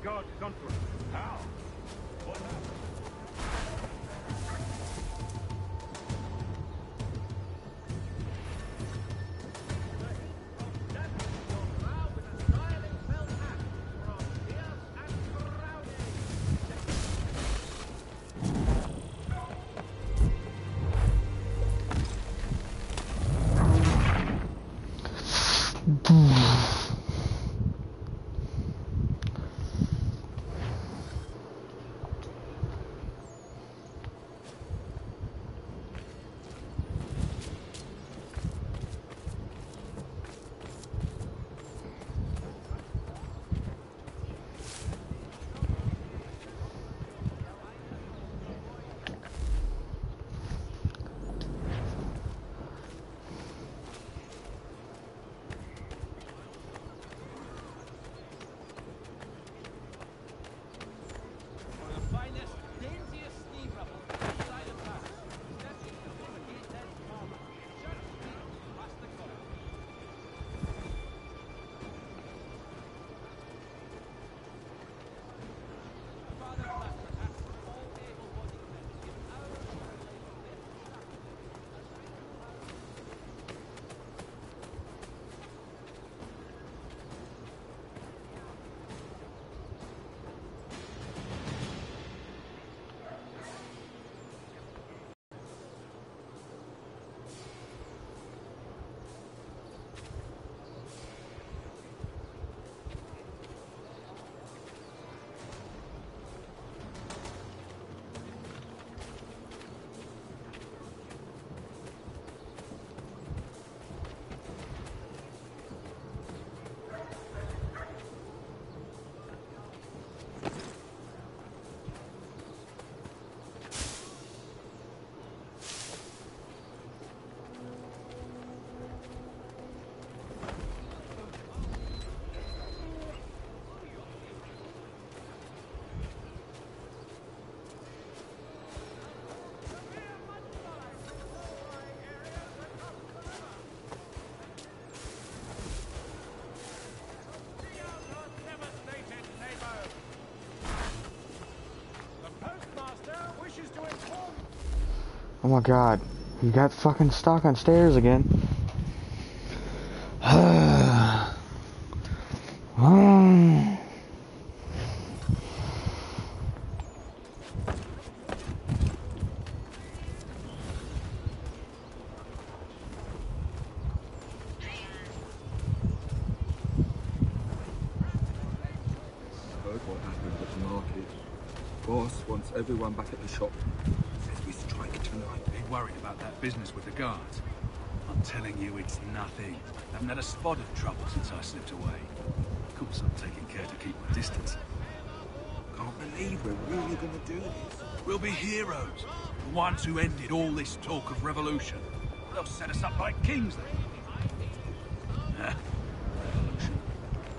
guards is onto us. How? What happened? Oh my god, you got fucking stuck on stairs again. Boss wants everyone back at the shop. Says we strike tonight. Be worried about that business with the guards. I'm telling you, it's nothing. Haven't had a spot of trouble since I slipped away. Of course, I'm taking care to keep my distance. Can't believe we're really gonna do this. We'll be heroes. The ones who ended all this talk of revolution. They'll set us up like kings then. Revolution.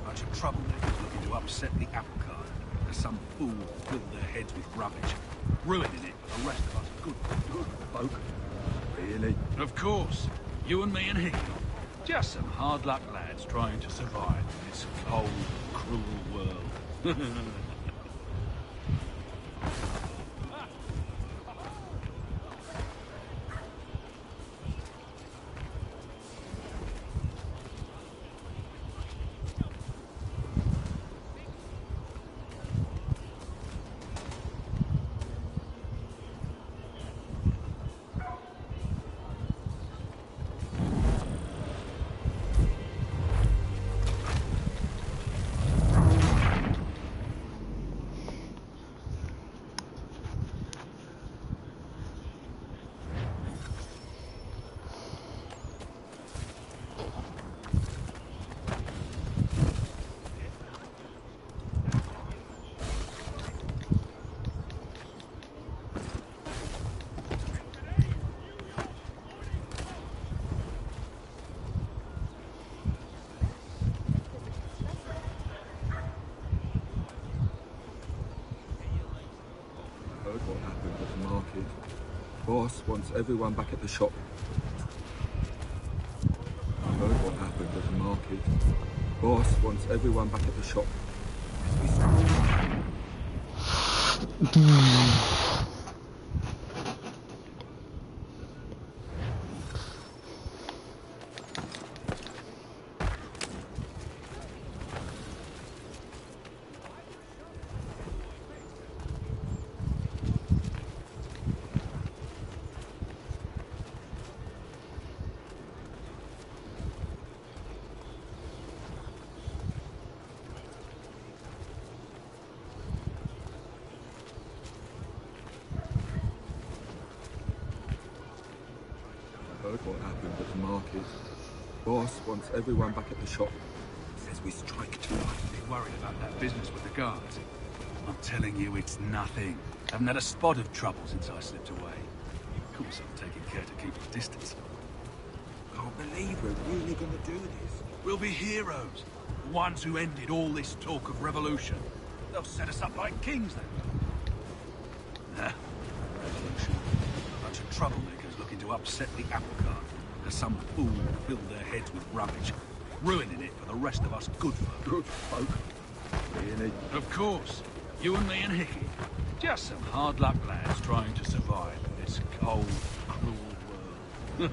Bunch of troublemakers looking to upset the apple cart. Some fool filled their heads with rubbish, ruining it for the rest of us good folk. Really? Of course. You and me and he. Just some hard luck lads trying to survive in this cold, cruel world. What happened at the market? Boss wants everyone back at the shop. I heard what happened at the market. Boss wants everyone back at the shop. Heard what happened at the market. Boss wants everyone back at the shop. Says we strike tonight. Be worried about that business with the guards. I'm telling you, it's nothing. Haven't had a spot of trouble since I slipped away. Of course, I'm taking care to keep a distance. Can't believe we're really gonna do this. We'll be heroes. The ones who ended all this talk of revolution. They'll set us up like kings then. Nah. Revolution. A bunch of troublemakers looking to upset the apple cart. Because some fool filled their heads with rubbish. Ruining it for the rest of us good folk. Good folk. Really? Of course. You and me and Hickey. Just some hard luck lads trying to survive in this cold, cruel world.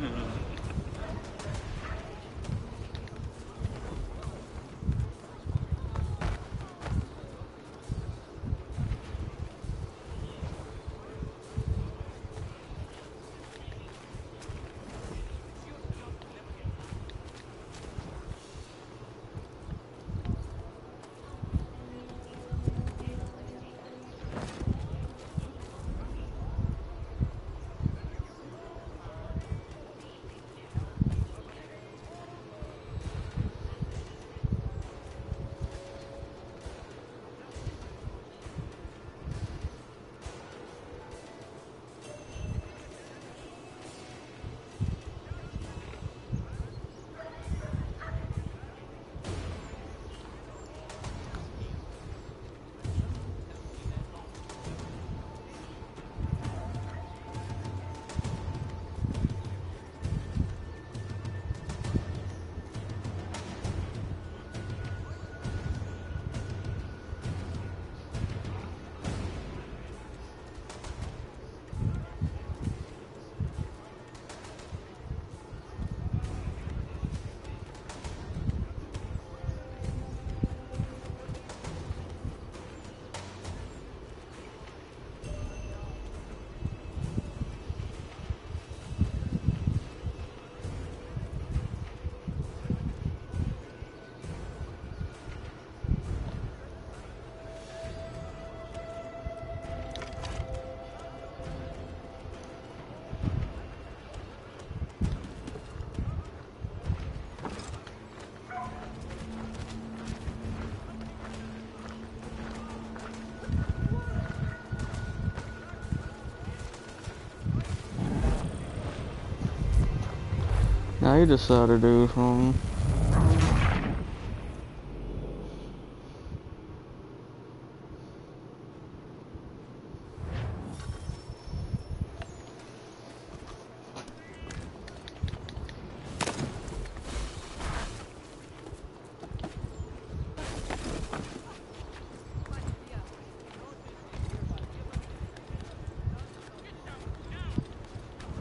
Now you decided to do something.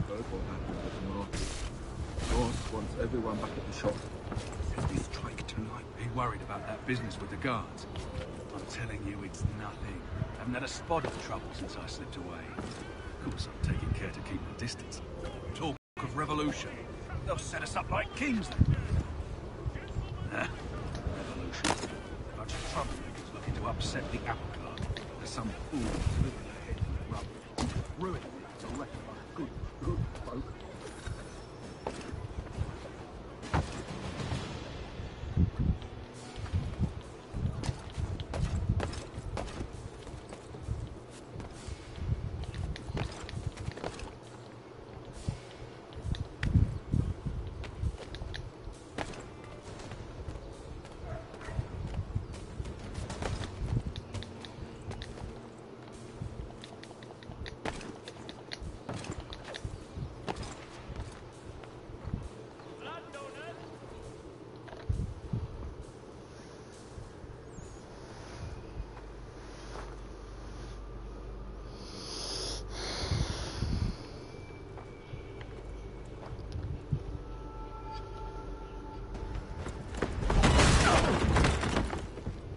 Heard what happened at the market. Boss wants everyone back at the shop. Says we strike tonight. Be worried about that business with the guards. I'm telling you, it's nothing. Haven't had a spot of trouble since I slipped away. Of course, I'm taking care to keep my distance. Talk of revolution. They'll set us up like kings then. Nah. Revolution. A bunch of troublemakers looking to upset the apple cart. There's some fool filled their head with rubbish. Ruining it for the rest of us good folk.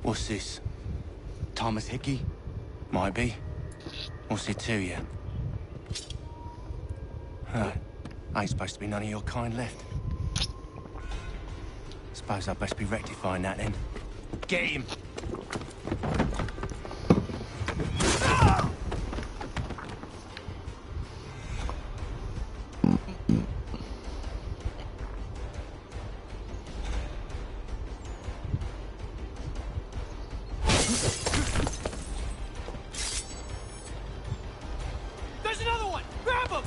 What's this? Thomas Hickey? Might be. What's it to you? Huh. Ain't supposed to be none of your kind left. Suppose I best be rectifying that then. Get him! There's another one! Grab him!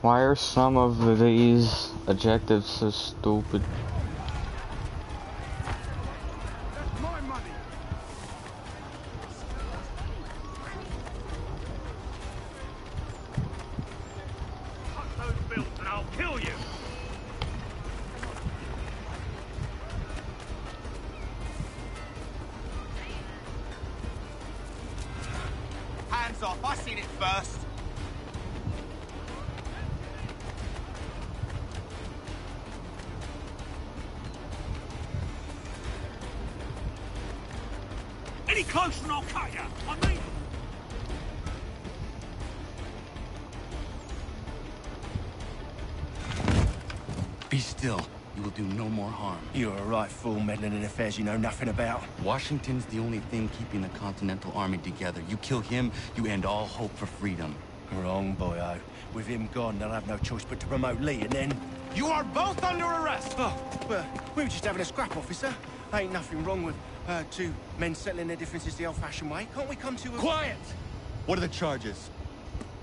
Why are some of these adjectives so stupid? That's my money! Cut those bills and I'll kill you! Hands off, I seen it first. Any closer and I'll cut you! I mean... Be still. You will do no more harm. You're a right fool meddling in affairs you know nothing about. Washington's the only thing keeping the Continental Army together. You kill him, you end all hope for freedom. Wrong, boyo. With him gone, they'll have no choice but to promote Lee, and then... You are both under arrest! Oh, well, we were just having a scrap, officer. Ain't nothing wrong with two men settling their differences the old-fashioned way. Can't we come to a... Quiet! What are the charges?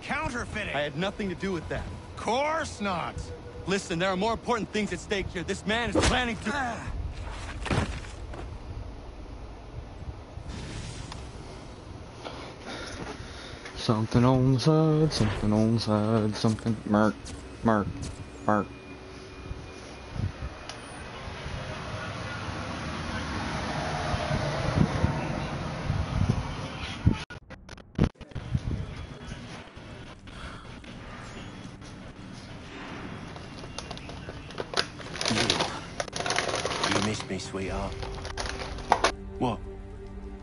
Counterfeiting! I had nothing to do with that. Course not! Listen, there are more important things at stake here. This man is planning to... Something on the side, something on the side, something. Mark, mark, mark. You missed me, sweetheart. What?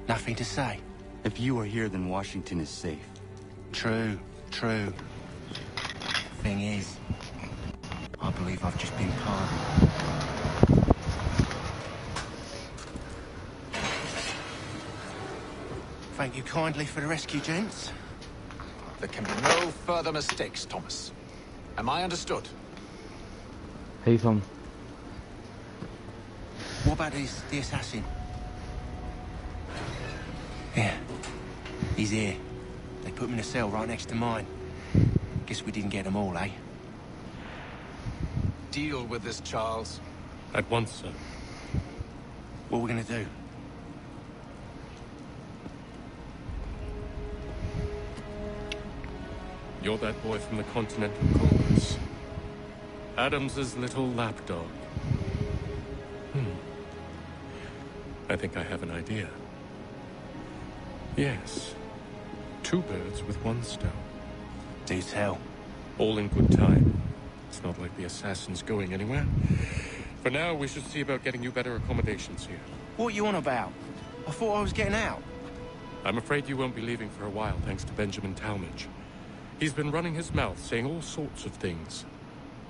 Nothing to say? If you are here, then Washington is safe. True, true. Thing is, I believe I've just been pardoned. Thank you kindly for the rescue, gents. There can be no further mistakes, Thomas. Am I understood? Hatham. What about the assassin? Yeah, he's here. They put him in a cell right next to mine. Guess we didn't get them all, eh? Deal with this, Charles. At once, sir. What are we gonna do? You're that boy from the Continental Congress. Adams's little lapdog. I think I have an idea. Yes. Two birds with one stone. Do tell. All in good time. It's not like the assassin's going anywhere. For now, we should see about getting you better accommodations here. What are you on about? I thought I was getting out. I'm afraid you won't be leaving for a while, thanks to Benjamin Talmadge. He's been running his mouth, saying all sorts of things.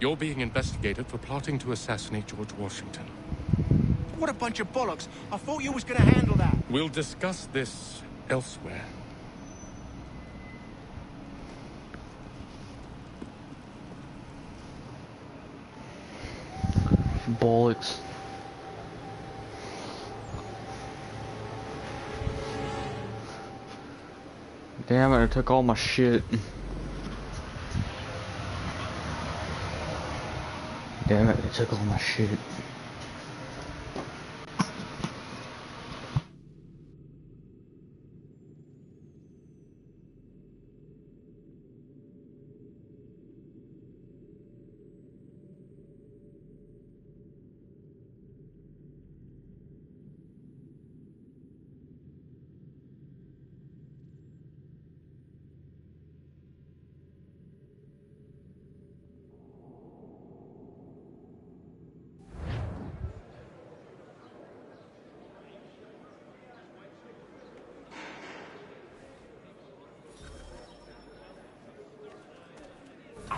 You're being investigated for plotting to assassinate George Washington. What a bunch of bollocks. I thought you was gonna handle that. We'll discuss this elsewhere. Bollocks. Damn it, I took all my shit. Damn it, I took all my shit.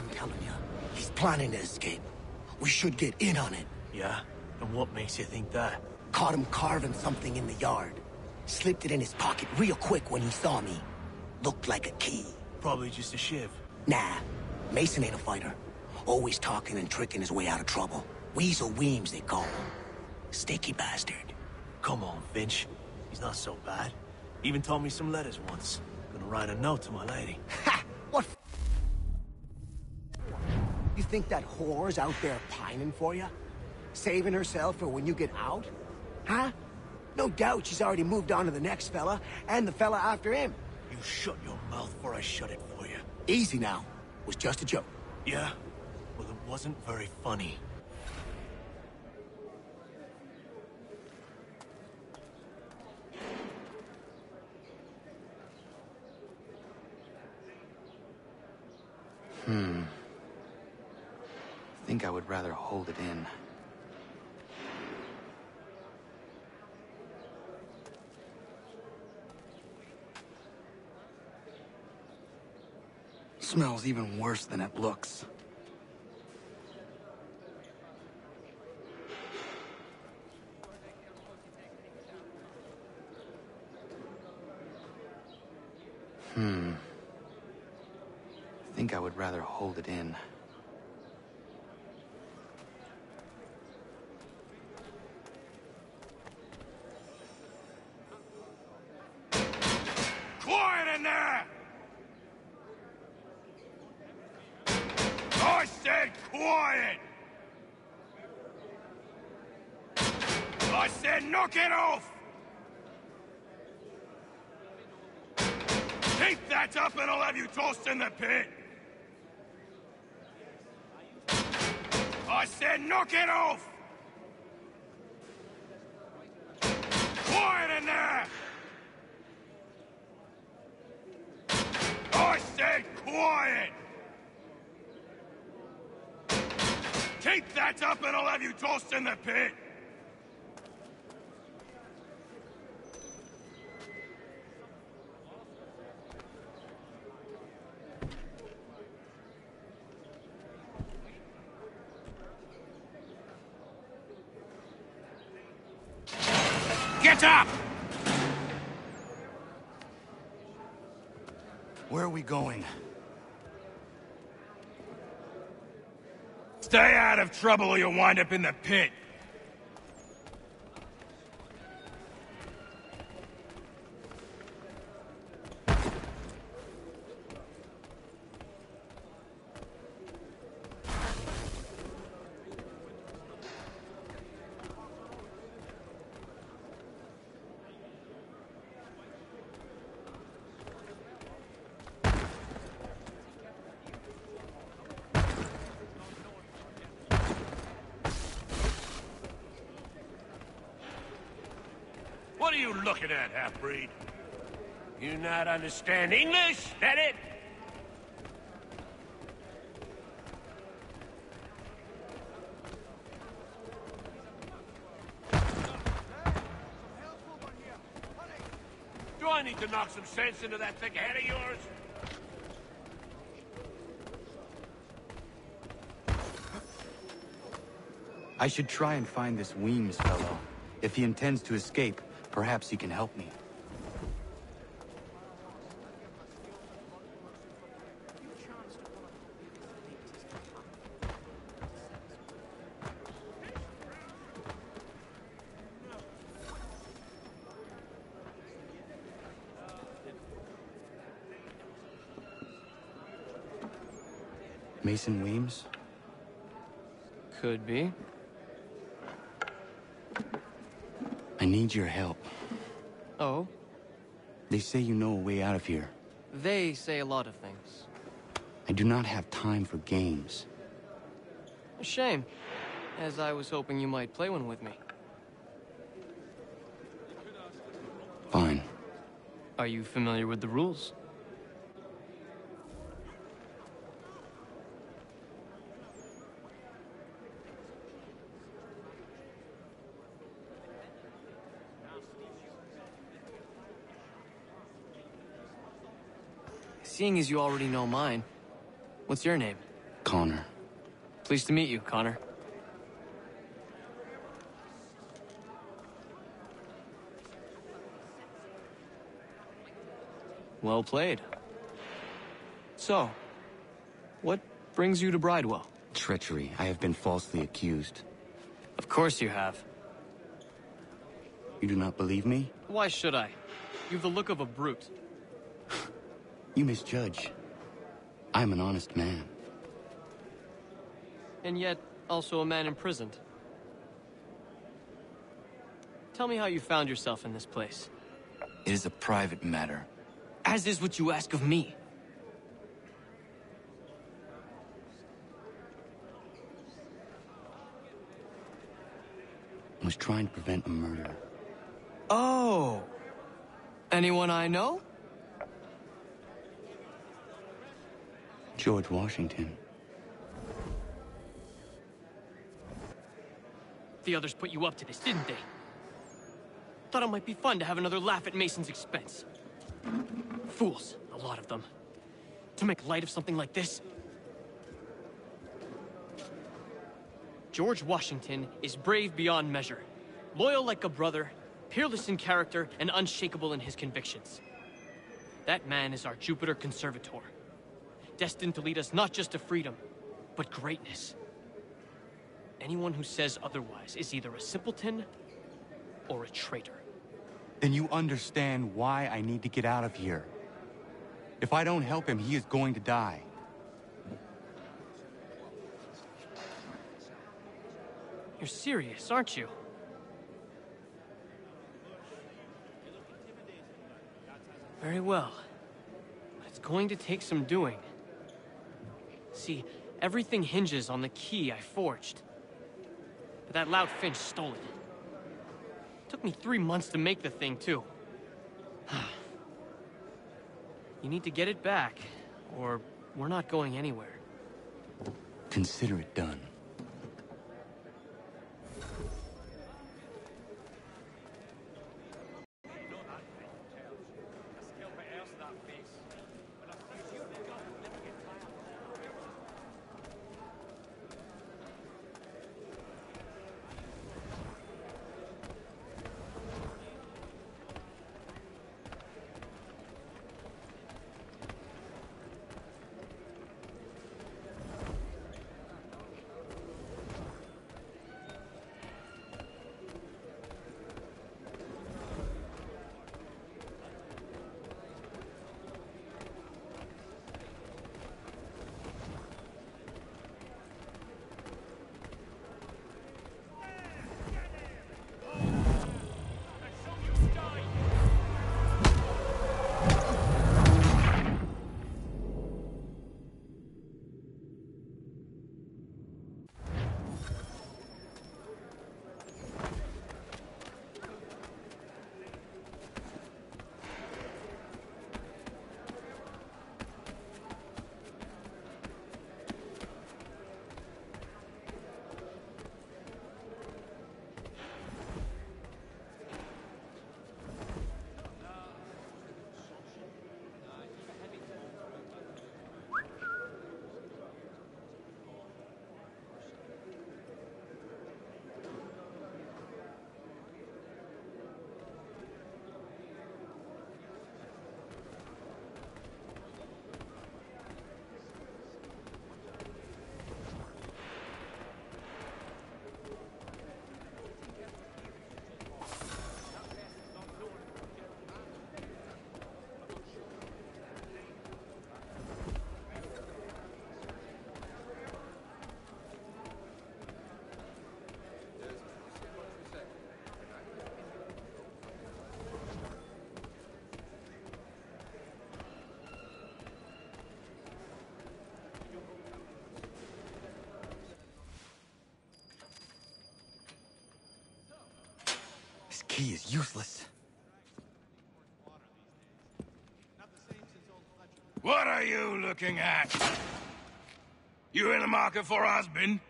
I'm telling you. He's planning to escape. We should get in on it. Yeah? And what makes you think that? Caught him carving something in the yard. Slipped it in his pocket real quick when he saw me. Looked like a key. Probably just a shiv. Nah, Mason ain't a fighter. Always talking and tricking his way out of trouble. Weasel Weems, they call him. Sticky bastard. Come on, Finch. He's not so bad. Even taught me some letters once. Gonna write a note to my lady. Ha! What You think that whore's out there pining for you? Saving herself for when you get out? Huh? No doubt she's already moved on to the next fella, and the fella after him. You shut your mouth before I shut it for you. Easy now. Was just a joke. Yeah? Well, it wasn't very funny. I think I would rather hold it in. Smells even worse than it looks. I think I would rather hold it in. Quiet in there! I said quiet! I said knock it off! Keep that up and I'll have you tossed in the pit! I said knock it off! Quiet in there! I said quiet! Keep that up and I'll have you tossed in the pit! Get up! Where are we going? Stay out of trouble or you'll wind up in the pit. What are you looking at, half-breed? You not understand English, that it? Do I need to knock some sense into that thick head of yours? I should try and find this Weems fellow. If he intends to escape, perhaps he can help me. Mason Weems? Could be. I need your help. Oh? They say you know a way out of here. They say a lot of things. I do not have time for games. A shame, as I was hoping you might play one with me. Fine. Are you familiar with the rules? Seeing as you already know mine, what's your name? Connor. Pleased to meet you, Connor. Well played. So, what brings you to Bridewell? Treachery. I have been falsely accused. Of course you have. You do not believe me? Why should I? You've the look of a brute. You misjudge. I'm an honest man. And yet, also a man imprisoned. Tell me how you found yourself in this place. It is a private matter. As is what you ask of me. I was trying to prevent a murder. Oh! Anyone I know? George Washington. The others put you up to this, didn't they? Thought it might be fun to have another laugh at Mason's expense. Fools, a lot of them. To make light of something like this. George Washington is brave beyond measure, loyal like a brother, peerless in character, and unshakable in his convictions. That man is our Jupiter Conservator, destined to lead us not just to freedom, but greatness. Anyone who says otherwise is either a simpleton or a traitor. Then you understand why I need to get out of here. If I don't help him, he is going to die. You're serious, aren't you? Very well. But it's going to take some doing. See, everything hinges on the key I forged. But that loud Finch stole it. Took me 3 months to make the thing, too. You need to get it back, or we're not going anywhere. Consider it done. This key is useless. What are you looking at? You in the market for a husband?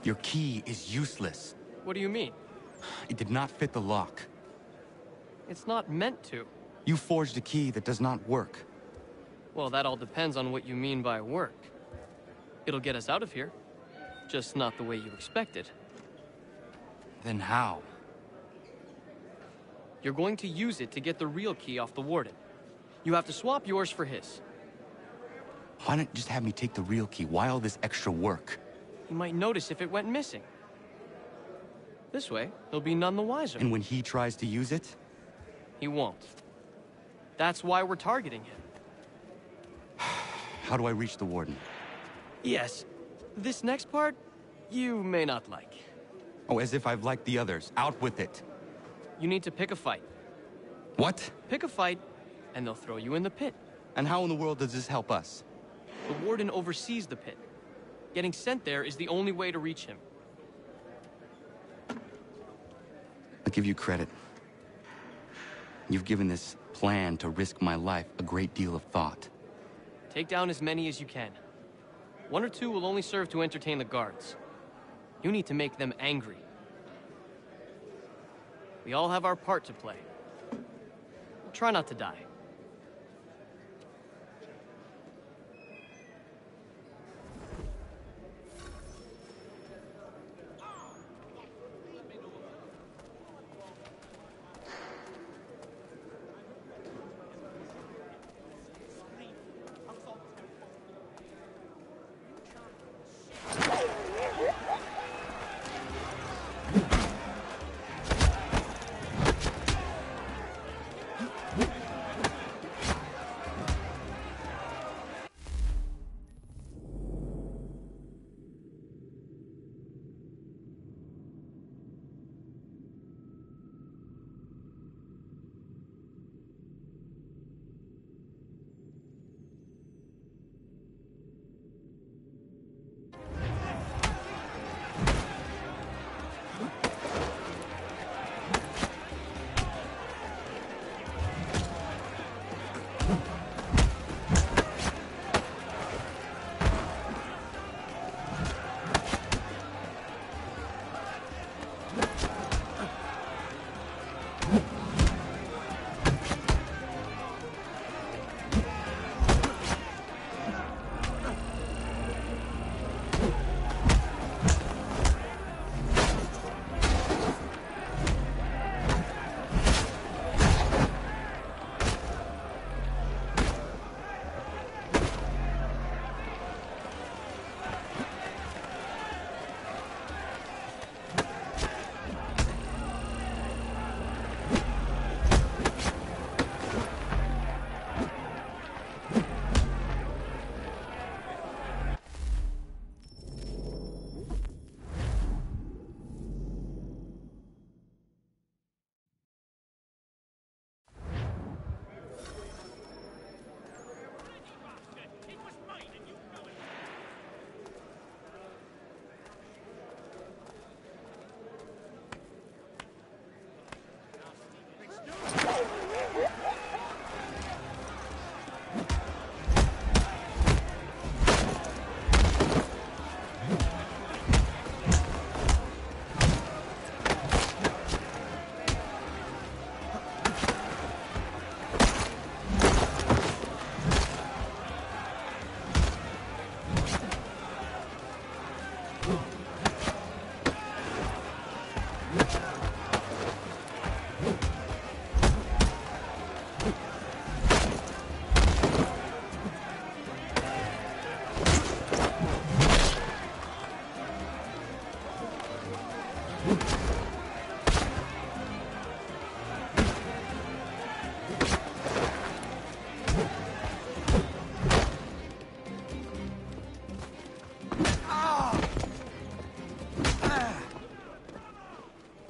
Your key is useless. What do you mean? It did not fit the lock. It's not meant to. You forged a key that does not work. Well, that all depends on what you mean by work. It'll get us out of here. Just not the way you expected. Then how? You're going to use it to get the real key off the warden. You have to swap yours for his. Why not just have me take the real key? Why all this extra work? He might notice if it went missing. This way, he'll be none the wiser. And when he tries to use it? He won't. That's why we're targeting him. How do I reach the warden? Yes. This next part, you may not like. Oh, as if I've liked the others. Out with it. You need to pick a fight. What? Pick a fight, and they'll throw you in the pit. And how in the world does this help us? The warden oversees the pit. Getting sent there is the only way to reach him. I'll give you credit. You've given this plan to risk my life a great deal of thought. Take down as many as you can. 1 or 2 will only serve to entertain the guards. You need to make them angry. We all have our part to play. Try not to die.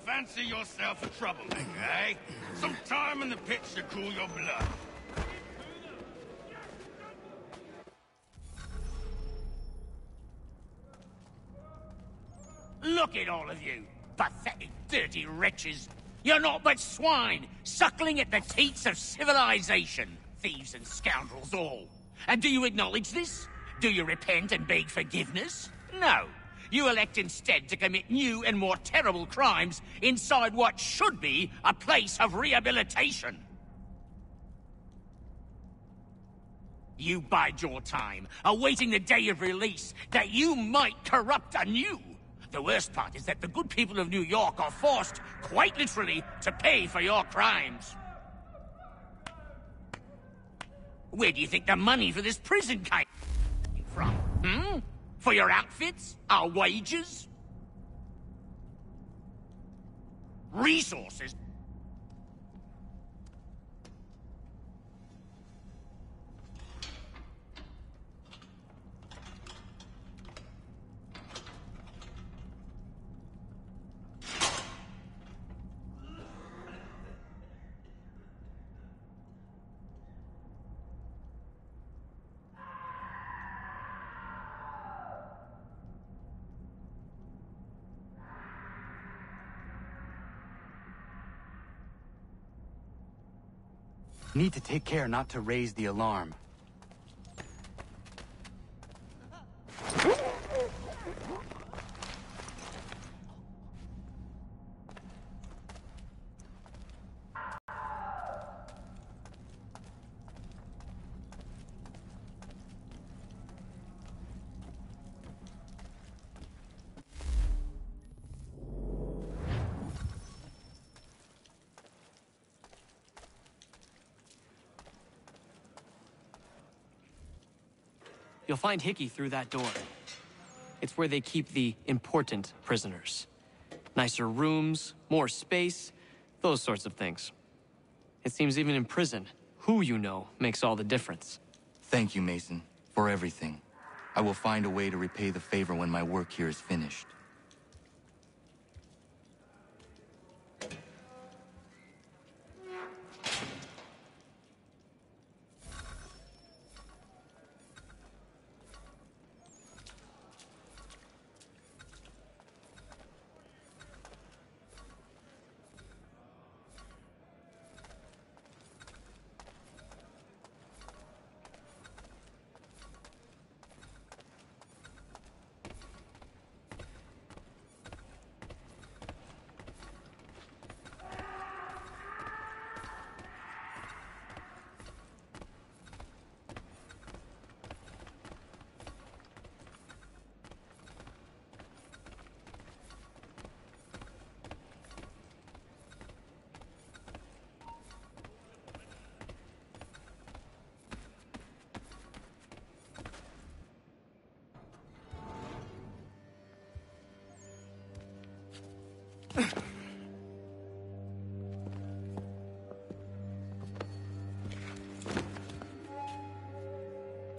Fancy yourself a troublemaker, eh? Some time in the pits to cool your blood. Look at all of you, pathetic, dirty wretches. You're not but swine, suckling at the teats of civilization. Thieves and scoundrels all. And do you acknowledge this? Do you repent and beg forgiveness? No. you elect instead to commit new and more terrible crimes inside what should be a place of rehabilitation. You bide your time, awaiting the day of release, that you might corrupt anew. The worst part is that the good people of New York are forced, quite literally, to pay for your crimes. Where do you think the money for this prison came from? Hmm? For your outfits? Our wages? Resources? Need to take care not to raise the alarm. You'll find Hickey through that door. It's where they keep the important prisoners. Nicer rooms, more space, those sorts of things. It seems even in prison, who you know makes all the difference. Thank you, Mason, for everything. I will find a way to repay the favor when my work here is finished.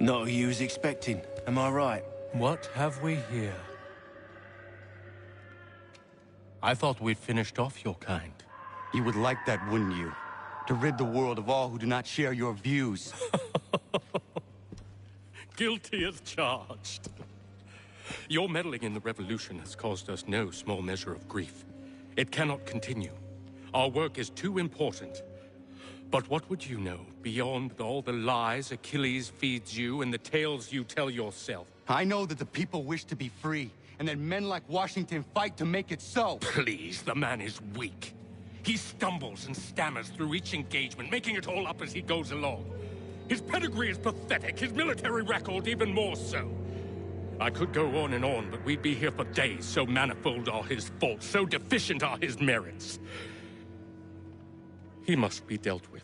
Not who you was expecting, am I right? What have we here? I thought we'd finished off your kind. You would like that, wouldn't you? To rid the world of all who do not share your views. Guilty as charged. Your meddling in the revolution has caused us no small measure of grief. It cannot continue. Our work is too important. But what would you know beyond all the lies Achilles feeds you and the tales you tell yourself? I know that the people wish to be free, and that men like Washington fight to make it so. Please, the man is weak. He stumbles and stammers through each engagement, making it all up as he goes along. His pedigree is pathetic, his military record even more so. I could go on and on, but we'd be here for days, so manifold are his faults, so deficient are his merits. He must be dealt with.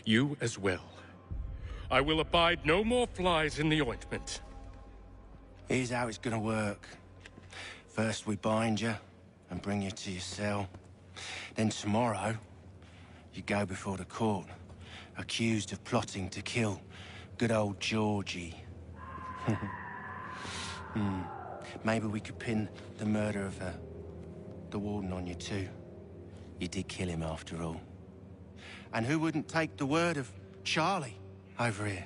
You as well. I will abide no more flies in the ointment. Here's how it's gonna work. First we bind you and bring you to your cell. Then tomorrow, you go before the court, accused of plotting to kill good old Georgie. Maybe we could pin the murder of the warden on you too. You did kill him after all. And who wouldn't take the word of Charlie over here?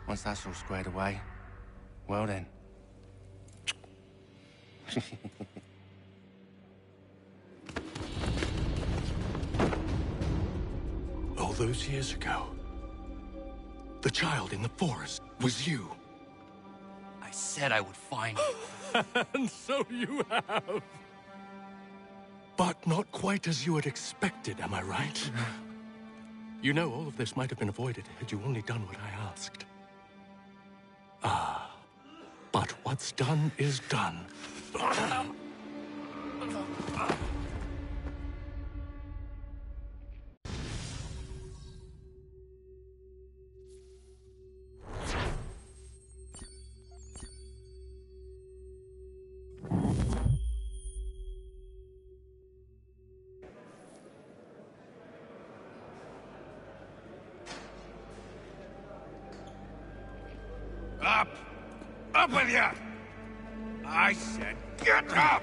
Once that's all squared away, well then. All those years ago, the child in the forest was you. I said I would find you. And so you have. But not quite as you had expected, am I right? You know, all of this might have been avoided had you only done what I asked. But what's done is done. Up! Up with you! I said get up!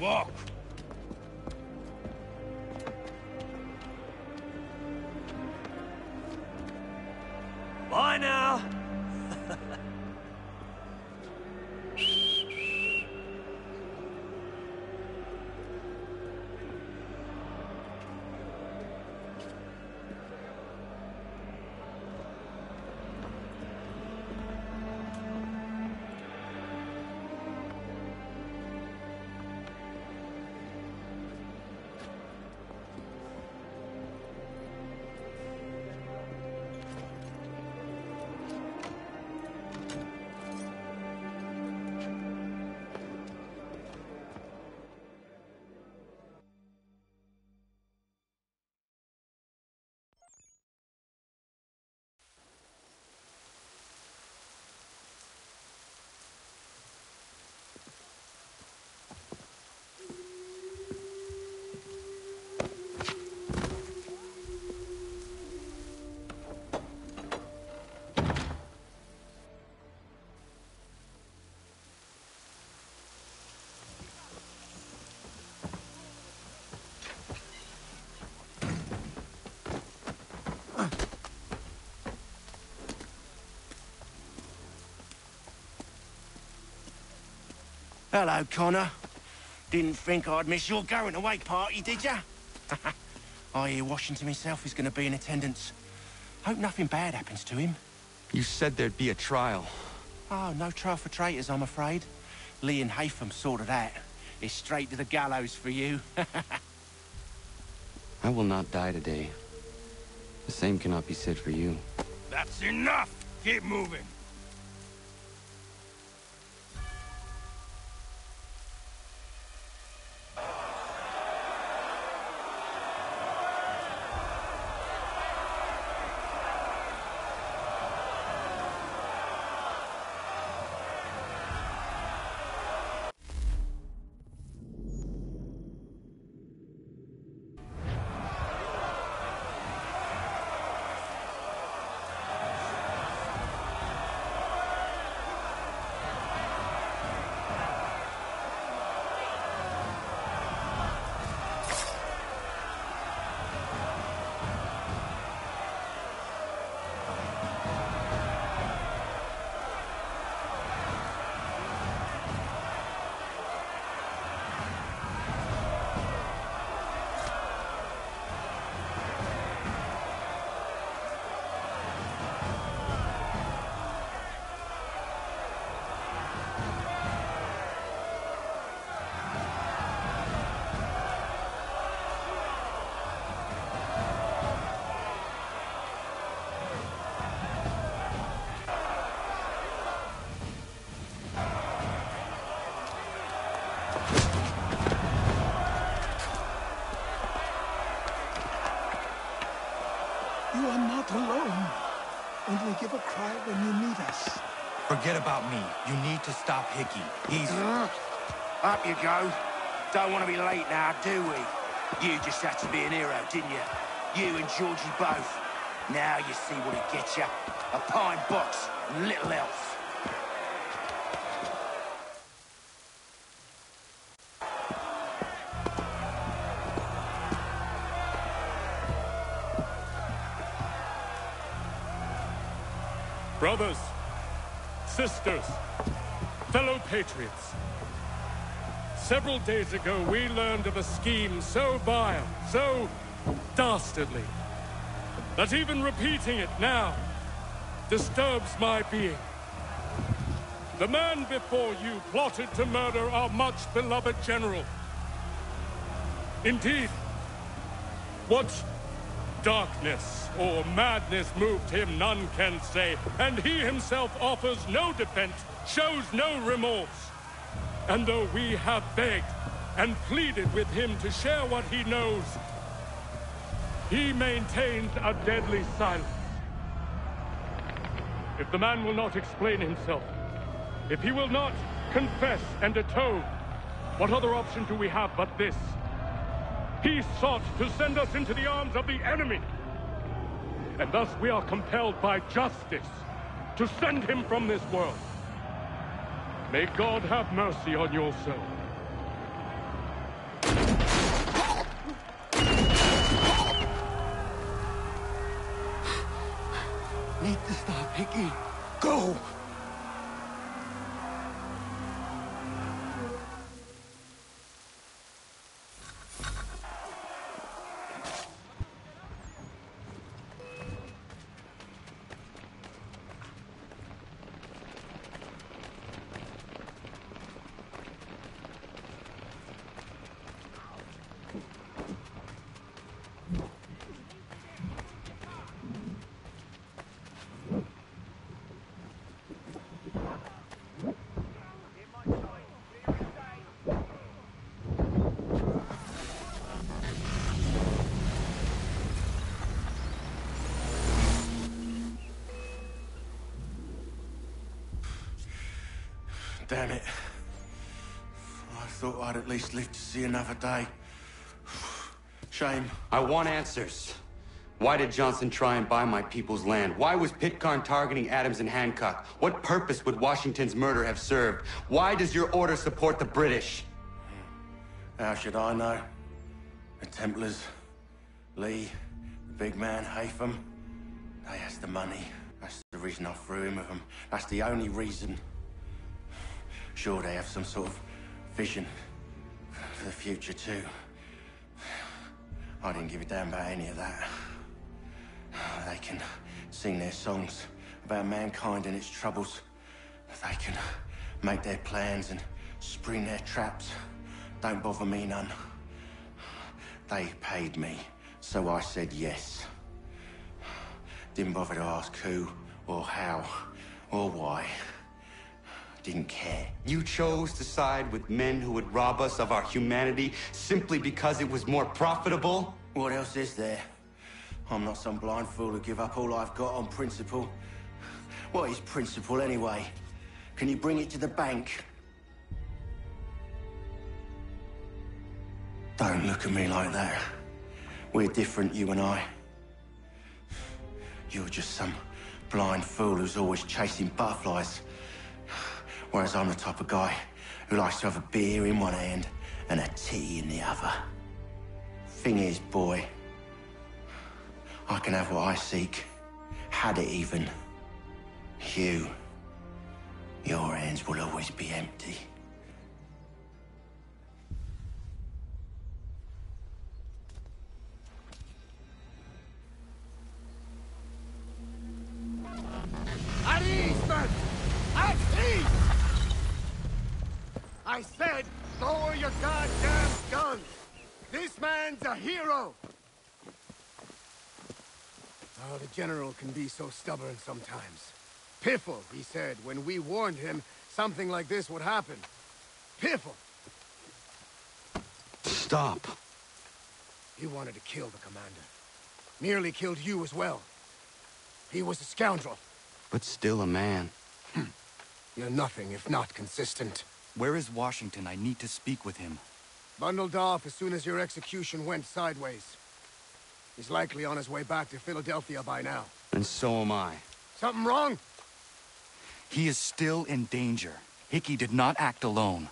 Walk! Bye now. Hello, Connor. Didn't think I'd miss your going-away party, did ya? I hear Washington himself is going to be in attendance. Hope nothing bad happens to him. You said there'd be a trial. Oh, no trial for traitors, I'm afraid. Lee and Haytham sorted that. It's straight to the gallows for you. I will not die today. The same cannot be said for you. That's enough! Keep moving! You are not alone. Only give a cry when you need us. Forget about me. You need to stop Hickey. He's... Up you go. Don't want to be late now, do we? You just had to be an hero, didn't you? You and Georgie both. Now you see what it gets you. A pine box and little else. Brothers, sisters, fellow patriots. Several days ago, we learned of a scheme so vile, so dastardly, that even repeating it now disturbs my being. The man before you plotted to murder our much-beloved general. Indeed, what darkness or madness moved him, none can say, and he himself offers no defense, shows no remorse. And though we have begged and pleaded with him to share what he knows, he maintains a deadly silence. If the man will not explain himself, if he will not confess and atone, what other option do we have but this? He sought to send us into the arms of the enemy. And thus we are compelled by justice to send him from this world. May God have mercy on your soul. Need to stop, Hickey. Go! Damn it. I thought I'd at least live to see another day. Shame. I want answers. Why did Johnson try and buy my people's land? Why was Pitcairn targeting Adams and Hancock? What purpose would Washington's murder have served? Why does your order support the British? How should I know? The Templars, Lee, the big man, Haytham, they has the money. That's the reason I threw in with them. That's the only reason. Sure, they have some sort of vision for the future, too. I didn't give a damn about any of that. They can sing their songs about mankind and its troubles. They can make their plans and spring their traps. Don't bother me none. They paid me, so I said yes. Didn't bother to ask who, or how, or why. Didn't care. You chose to side with men who would rob us of our humanity simply because it was more profitable? What else is there? I'm not some blind fool who give up all I've got on principle. What is principle anyway? Can you bring it to the bank? Don't look at me like that. We're different, you and I. You're just some blind fool who's always chasing butterflies. Whereas I'm the type of guy who likes to have a beer in one hand and a tea in the other. Thing is, boy, I can have what I seek. Had it even. Your hands will always be empty. At ease, men! At ease! I said, lower your goddamn guns! This man's a hero! Oh, the General can be so stubborn sometimes. Piffle, he said, when we warned him something like this would happen. Piffle! Stop. He wanted to kill the commander. Nearly killed you as well. He was a scoundrel. But still a man. You're nothing if not consistent. Where is Washington? I need to speak with him. Bundled off as soon as your execution went sideways. He's likely on his way back to Philadelphia by now. And so am I. Something wrong? He is still in danger. Hickey did not act alone.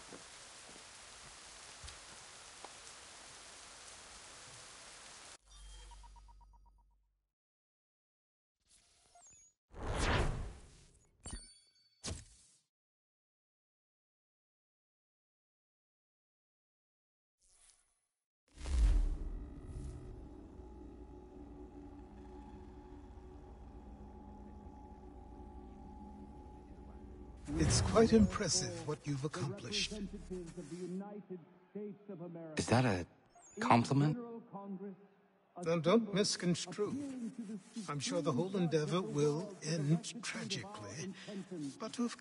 It's quite impressive what you've accomplished. Is that a compliment? Now, don't misconstrue. I'm sure the whole endeavor will end tragically, but to have...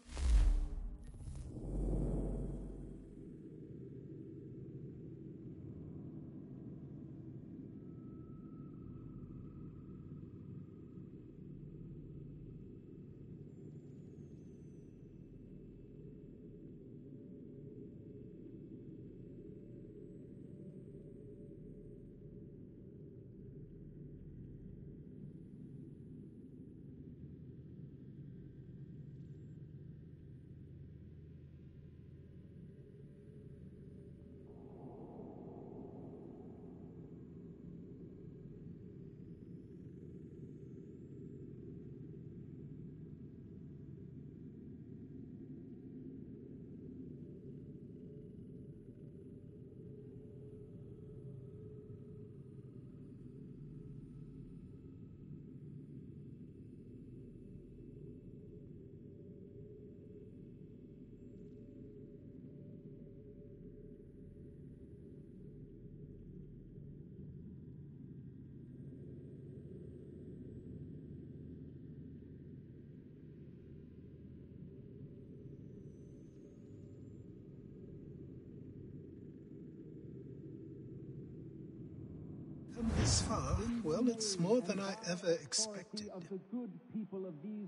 This far, well, it's more than I ever expected.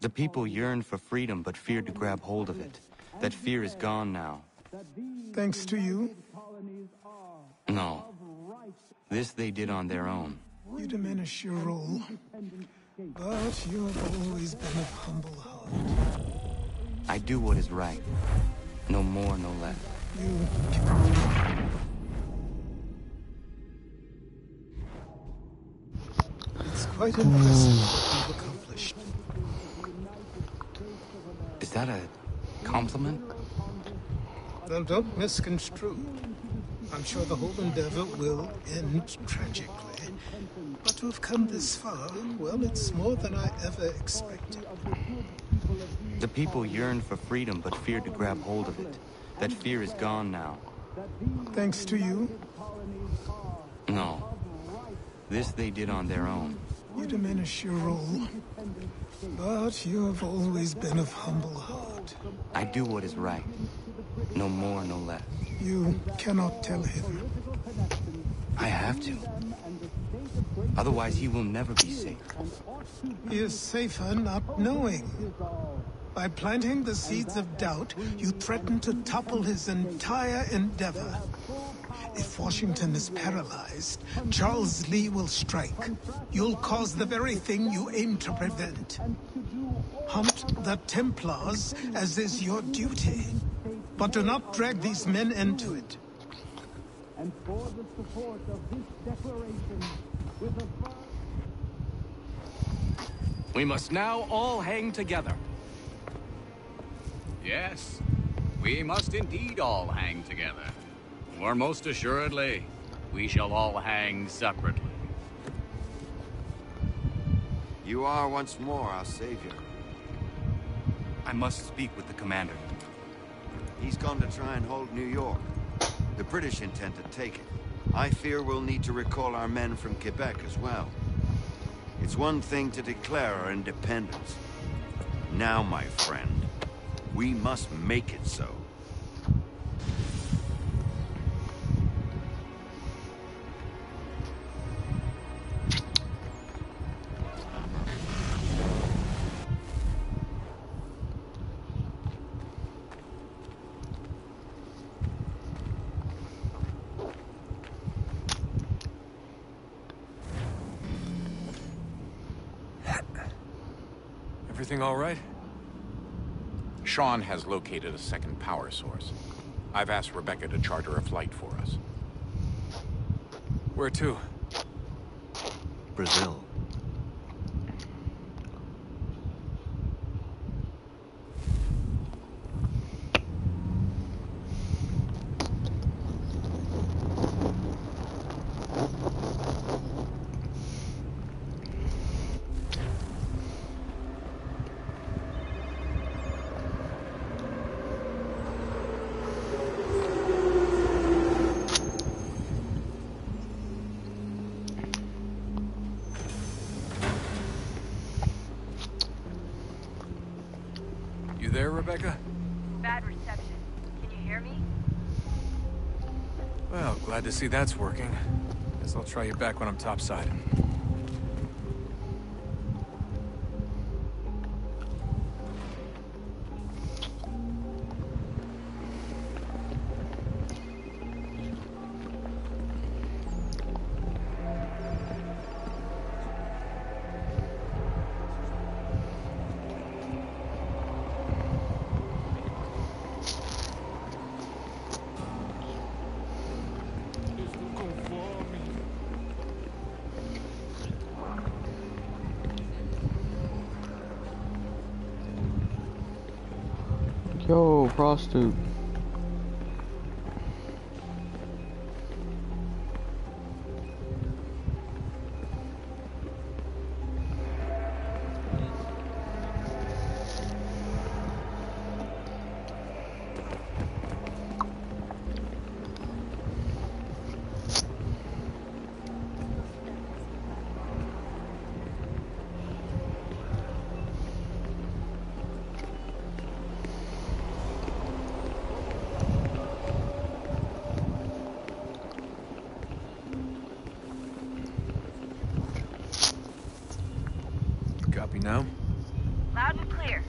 The people yearned for freedom but feared to grab hold of it. That fear is gone now. Thanks to you? No. This they did on their own. You diminish your role, but you have always been of humble heart. I do what is right. No more, no less. It's quite impressive what you've accomplished. Is that a compliment? Now, don't misconstrue. I'm sure the whole endeavor will end tragically, but to have come this far, well, it's more than I ever expected. The people yearned for freedom but feared to grab hold of it. That fear is gone now. Thanks to you? No. This they did on their own. You diminish your role, but you have always been of humble heart. I do what is right. No more, no less. You cannot tell him. I have to. Otherwise, he will never be safe. He is safer not knowing. By planting the seeds of doubt, you threaten to topple his entire endeavor. If Washington is paralyzed, Charles Lee will strike. You'll cause the very thing you aim to prevent. Hunt the Templars, as is your duty. But do not drag these men into it. And for the support of this declaration, with a... We must now all hang together. Yes, we must indeed all hang together. Or most assuredly, we shall all hang separately. You are once more our savior. I must speak with the commander. He's gone to try and hold New York. The British intend to take it. I fear we'll need to recall our men from Quebec as well. It's one thing to declare our independence. Now, my friend, we must make it so. Everything all right? Sean has located a second power source. I've asked Rebecca to charter a flight for us. Where to? Brazil. Rebecca? Bad reception. Can you hear me? Well, glad to see that's working. Guess I'll try you back when I'm topside. Yo, prostitute. Copy now? Loud and clear.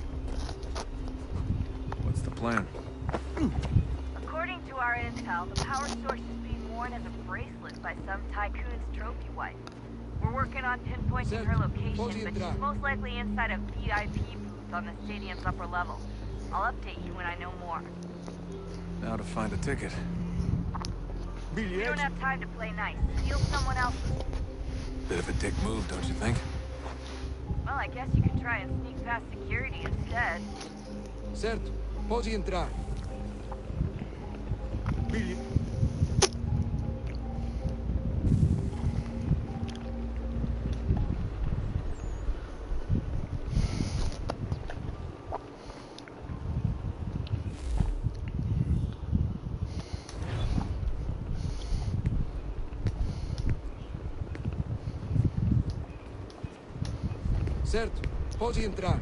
What's the plan? According to our intel, the power source is being worn as a bracelet by some tycoon's trophy wife. We're working on pinpointing her location, but she's most likely inside a VIP booth on the stadium's upper level. I'll update you when I know more. Now to find a ticket. We don't have time to play nice. Steal someone else's. Bit of a dick move, don't you think? Well, I guess you could try and sneak past security instead. Certo, pode entrar. Certo, pode entrar.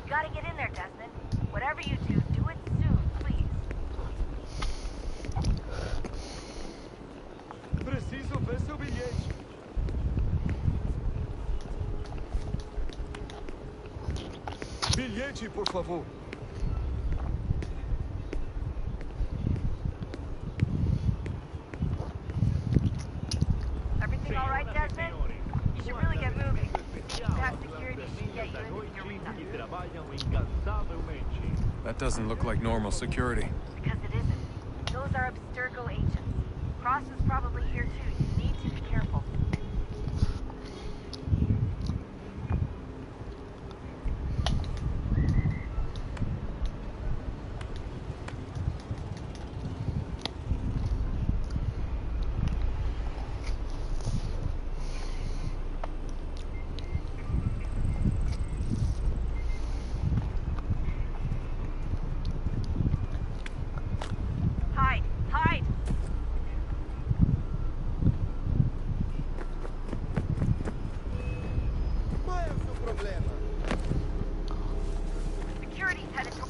You gotta get in there, Desmond. Whatever you do, do it soon, please. Preciso ver seu bilhete. Bilhete, por favor. Everything all right, Desmond? You should really get moving. Past security should get you into the arena. That doesn't look like normal security. Because it isn't. Those are Abstergo agents. Cross is probably here too. You need to be careful. Hide! Hide! Qual é o seu problema? Security's headed to...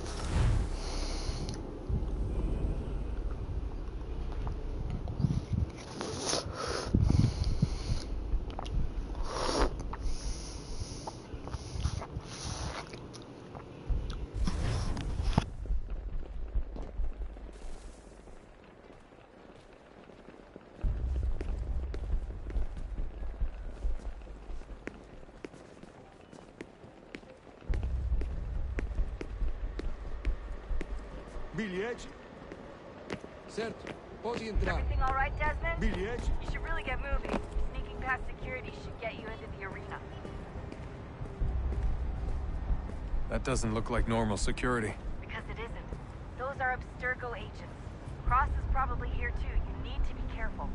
Bilhete? Certo, pode entrar. Everything all right, Desmond? Bilhete? You should really get moving. Sneaking past security should get you into the arena. That doesn't look like normal security. Because it isn't. Those are Abstergo agents. Cross is probably here too. You need to be careful.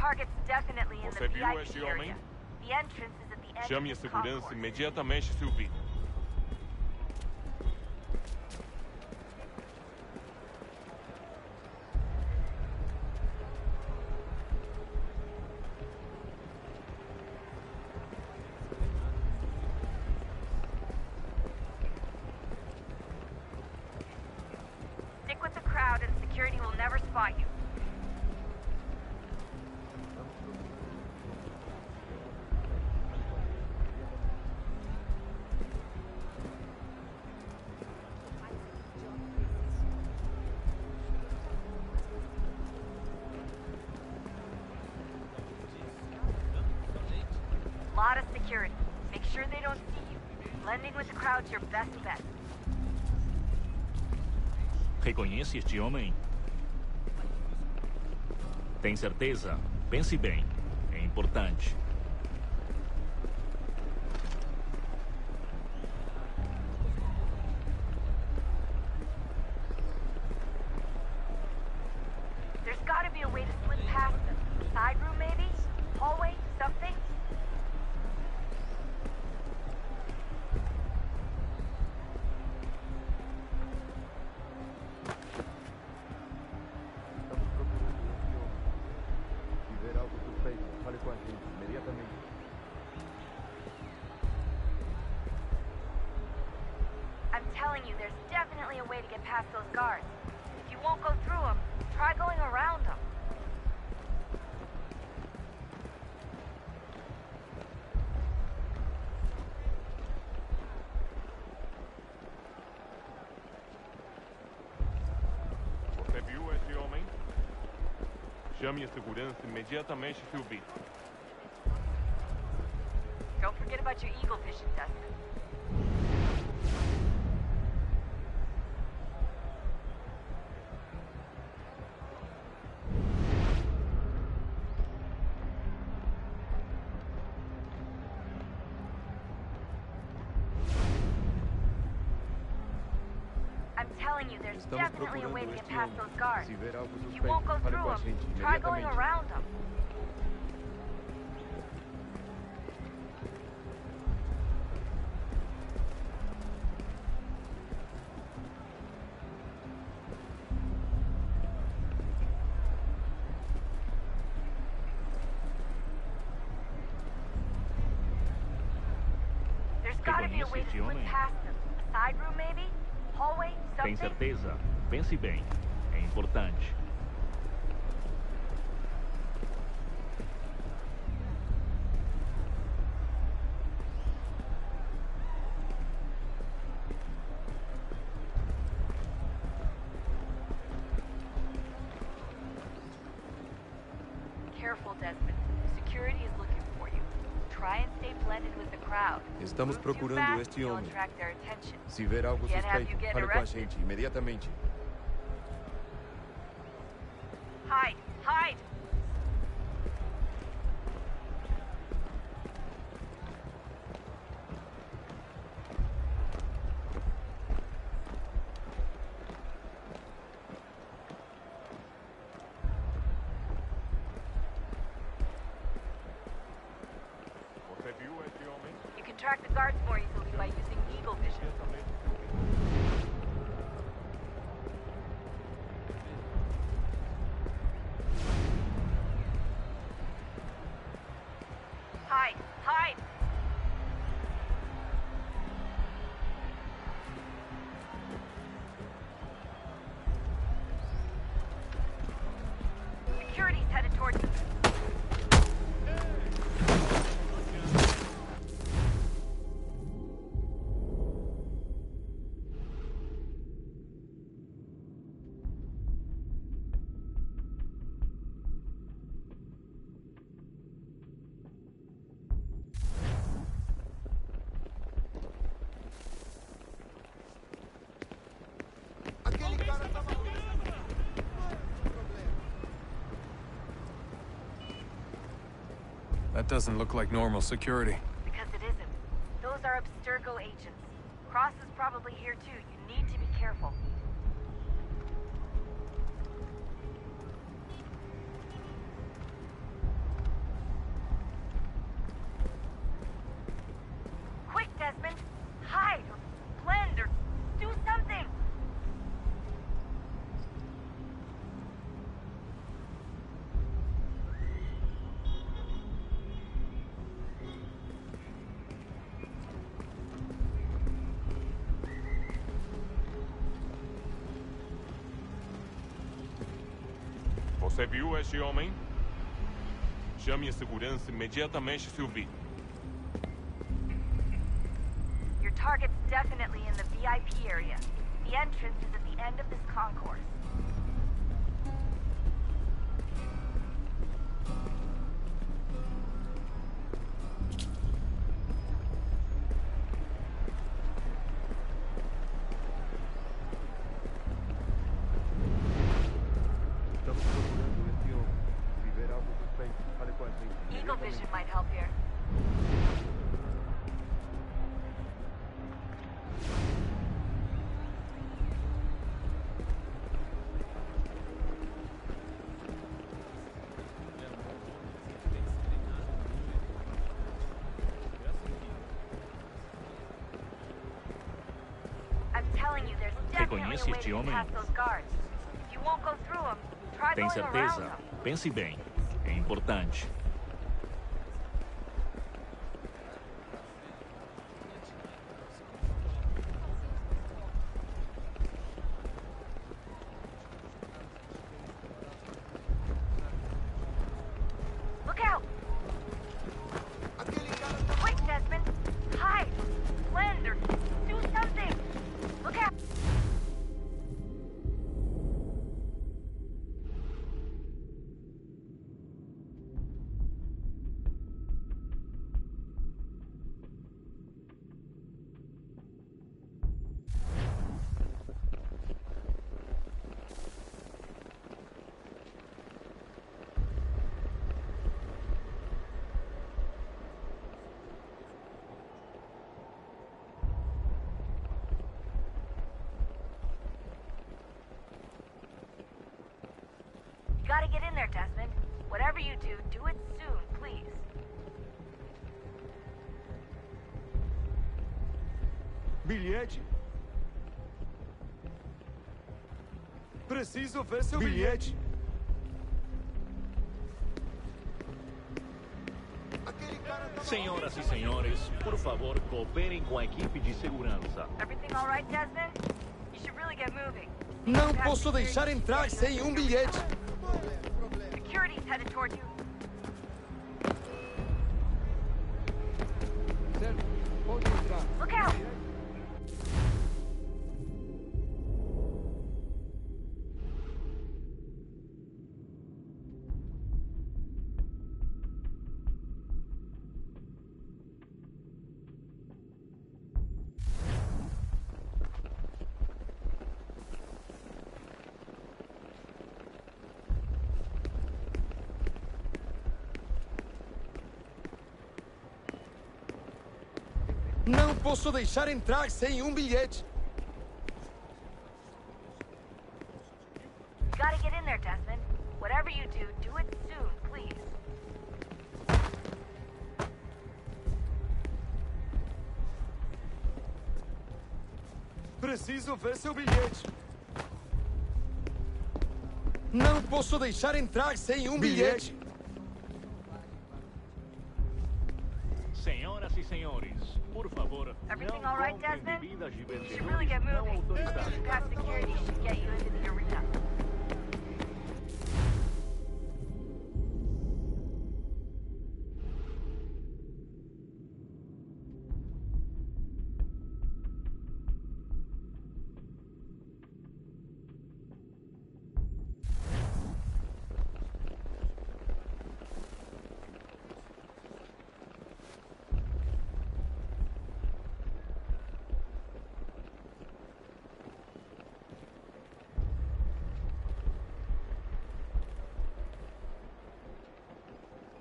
target's definitely in the Você viu VIP esse area. homem? The entrance is at the end Chame a of the segurança concourse. imediatamente se o vir. Stick with the crowd and security will never spot you. Lot of security. Make sure they don't see you. Blending with the crowd's your best bet. Reconhece este homem? Tem certeza? Pense bem. É importante. There's gotta be a way to slip past them. Side room, maybe? Hallway? Something? Se ver algo suspeito, fale com a gente imediatamente. I'm telling you, there's definitely a way to get past those guards. If you won't go through them, try going around them. Você viu esse homem? Chame a segurança imediatamente se o vir. Don't forget about your eagle vision, Dustin. I'm telling you, there's Estamos definitely a way to procurando get este past homem. those guards. Se ver algo If you won't go suspeito, fale through com a them, gente try going imediatamente. around them. There's gotta be a way to Reconhece este slip homem? past them. A side room, maybe? Hallway? Tem Something? certeza? Pense bem. É importante. Careful, Desmond. Security is looking for you. Try and stay blended with the crowd. Estamos Move too procurando fast, este you'll homem. attract their attention. Se ver algo Can't have you suspeito, get fale com a arrested. gente imediatamente. Hide! Hide! Você viu esse homem? You can track the guards more easily by using eagle vision. Hide! Hide! Security's headed towards you. That doesn't look like normal security. Because it isn't. Those are Abstergo agents. Cross is probably here too. You need to be careful. Você viu este homem? Chame a segurança imediatamente se o vir. Your target's definitely in the VIP area. The entrance is at the end of this concourse. Eagle vision might help here. I'm telling you, there's definitely a way to get past those guards. If you won't go through them, try Tem going around certeza? them. Pense bem. É importante. Look out! Quick, Desmond! Hide! Blend or do something! Look out! You gotta get in there, Desmond. Whatever you do, do it soon, please. Bilhete? Preciso ver seu bilhete. Senhoras e senhores, por favor, cooperem com a equipe de segurança. Everything all right, Desmond? You should really get moving. Não posso deixar entrar sem bilhete. Security's headed toward you. Look out! Não posso deixar entrar sem bilhete. You gotta get in there, Desmond. Whatever you do, do it soon, please. Preciso ver seu bilhete. Não posso deixar entrar sem bilhete. Senhoras e senhores, por favor, Everything não all right, comprem Desmond? bebidas de You should vendedores really get não moving. autorizados. Sneaking past security should get you into the arena.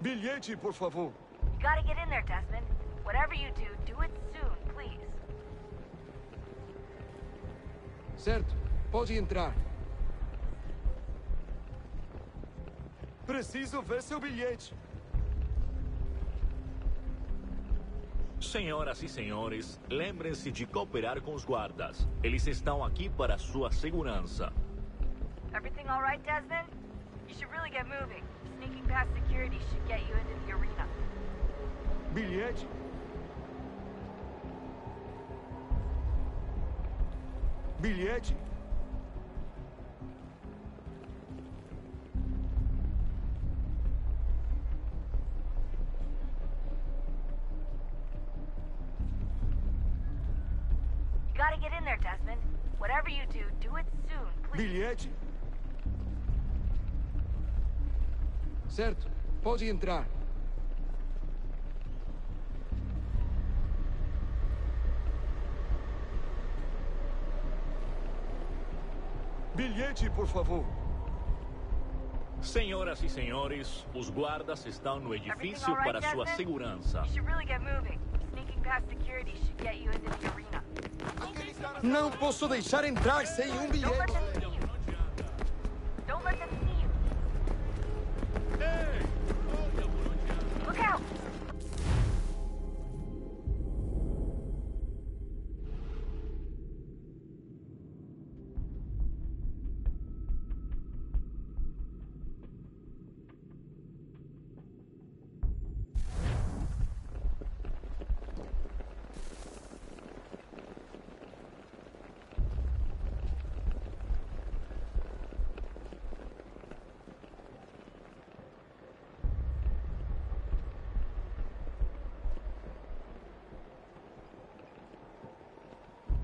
Bilhete, por favor. You gotta get in there, Desmond. Whatever you do, do it soon, please. Certo, pode entrar. Preciso ver seu bilhete. Senhoras e senhores, lembrem-se de cooperar com os guardas. Eles estão aqui para sua segurança. Everything all right, Desmond? You should really get moving. Sneaking past security should get you into the arena. Bilhete? Bilhete? in there, Desmond. Whatever you do, do it soon, please. Bilhete? Certo, pode entrar. Bilhete, por favor. Senhoras e senhores, os guardas estão no edifício para sua segurança. You should really get moving. Sneaking past security should get you into the arena. Não posso deixar entrar sem bilhete. Don't let them see you. Don't let them see you. Look out!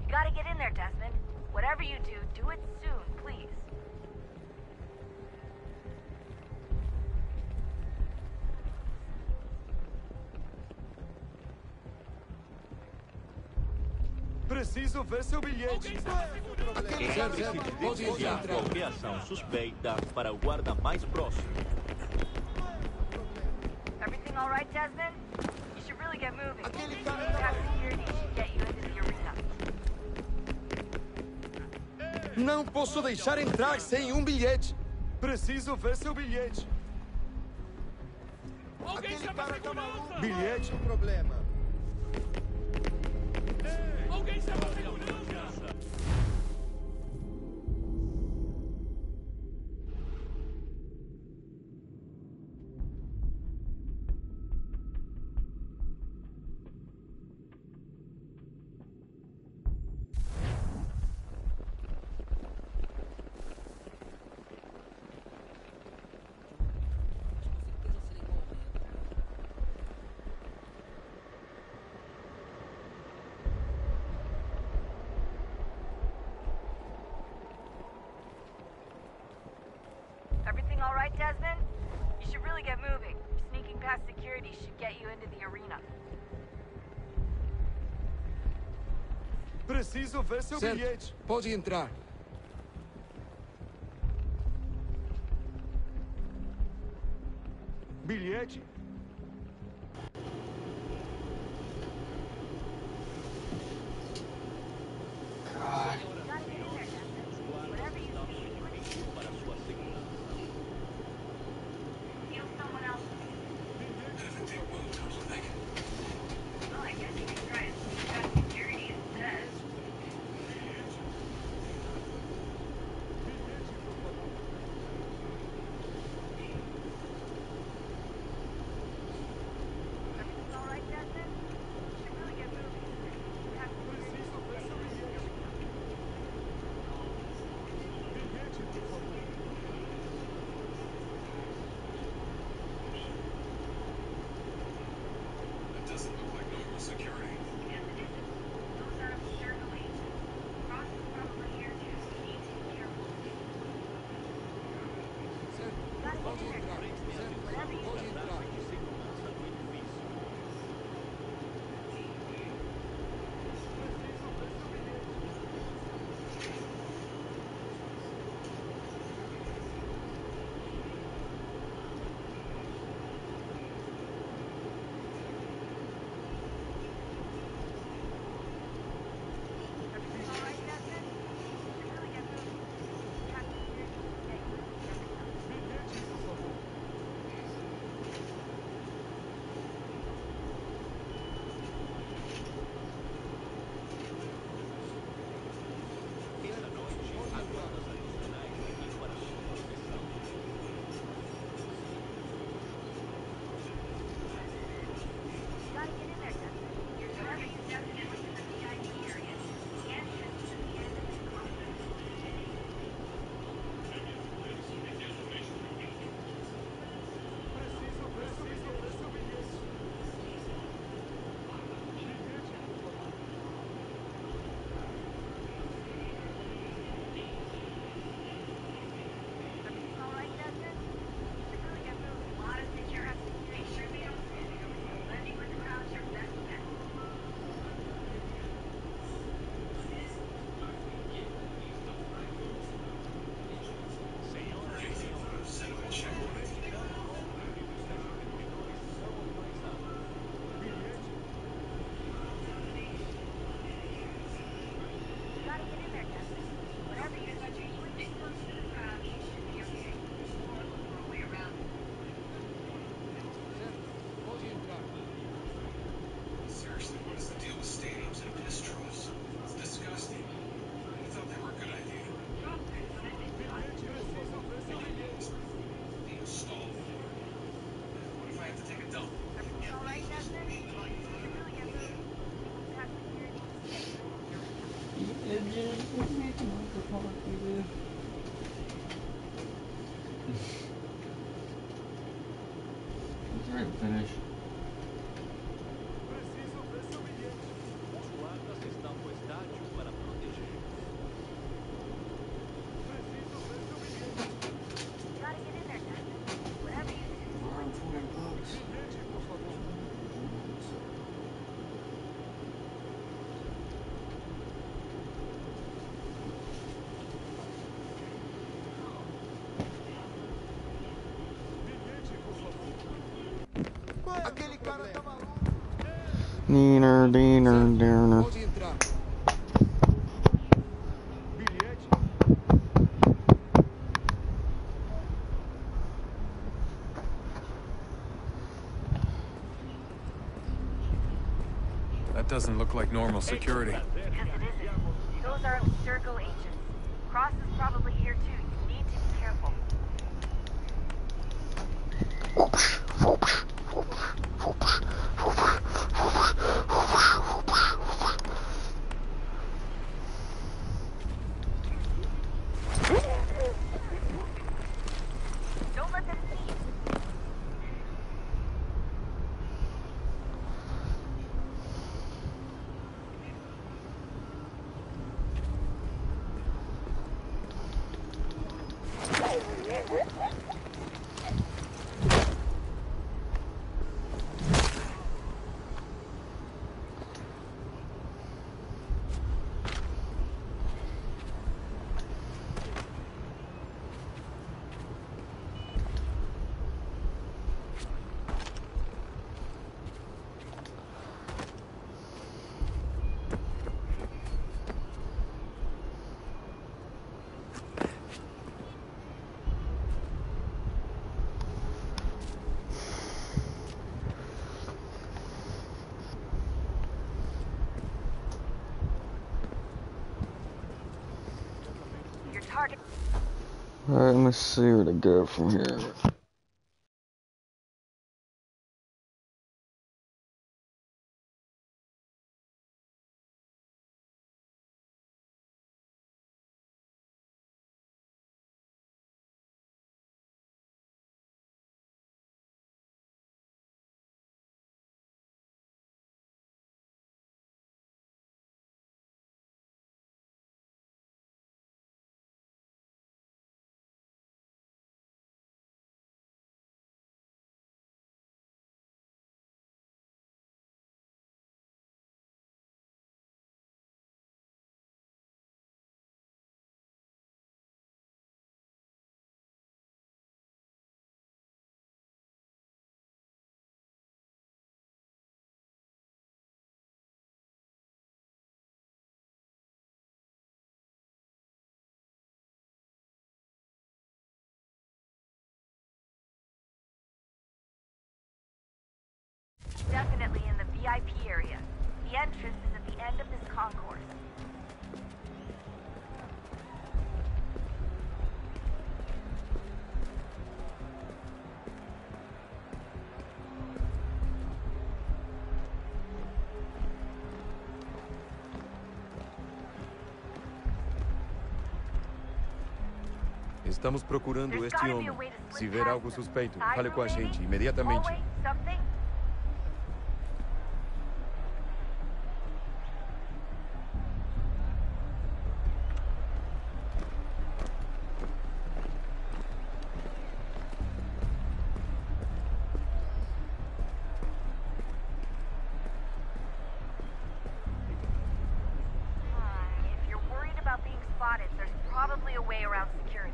You gotta get in there, Desmond. Whatever you do it soon, please. Preciso ver seu bilhete. Lembre-se de denunciar qualquer ação suspeita para o guarda mais próximo. Everything all right, Desmond? You should really get moving. Sneaking past security should get you into the arena. Não posso deixar entrar sem bilhete. Preciso ver seu bilhete. Aquele cara tá maluco. Bilhete? Problema. Alguém chama a segurança! Everything all right, Desmond? You should really get moving. Sneaking past security should get you into the arena. Preciso ver seu bilhete. Pode entrar. Bilhete? Alright, finish. Neener, deener, deener. That doesn't look like normal security. Because it isn't. Those are Abstergo agents. Cross is probably here too. You need to be careful. Don't let them see you. Your target. Alright, let me see where to go from here. Definitely in the VIP area. The entrance is at the end of this concourse. Estamos procurando este homem. Se ver algo suspeito, fale com a gente imediatamente. Hallway, something? If you're worried about being spotted, there's probably a way around security.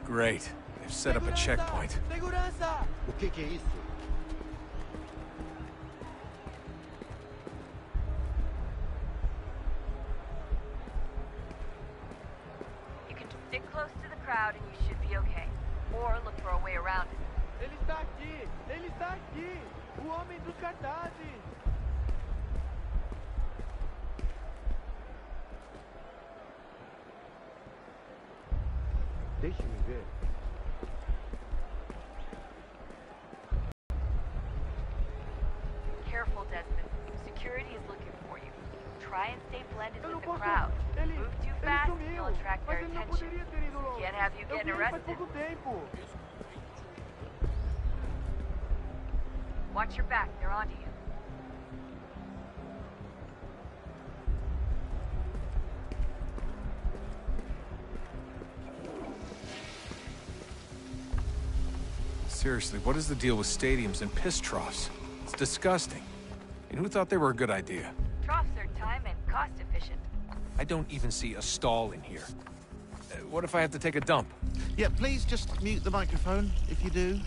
Great. They've set up a checkpoint. O que é isso? You can stick close to the crowd and you should be okay. Or look for a way around it. Ele está aqui! Ele está aqui! O homem dos cartazes! Deixe-me ver. Desmond. Security is looking for you. Try and stay blended with the crowd. Move too fast, you'll attract their attention. Can't have you getting arrested. Watch your back, they're onto you. Seriously, what is the deal with stadiums and piss troughs? It's disgusting. And who thought they were a good idea? Troughs are time and cost efficient. I don't even see a stall in here. What if I have to take a dump? Yeah, please just mute the microphone if you do.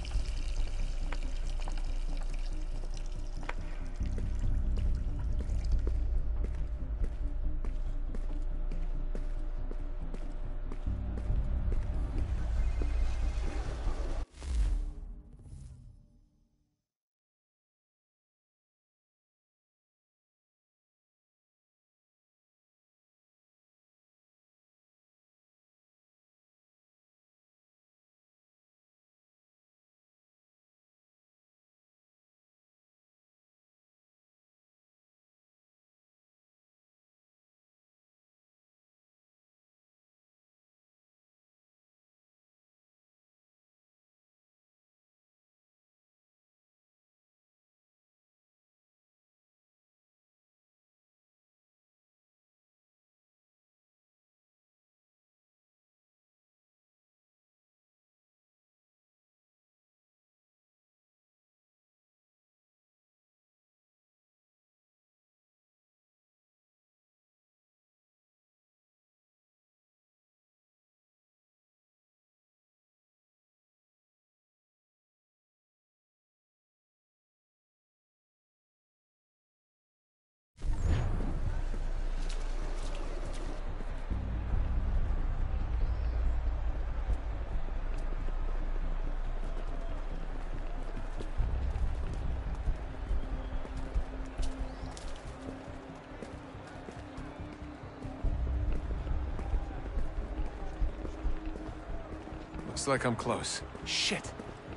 Looks like I'm close. Shit!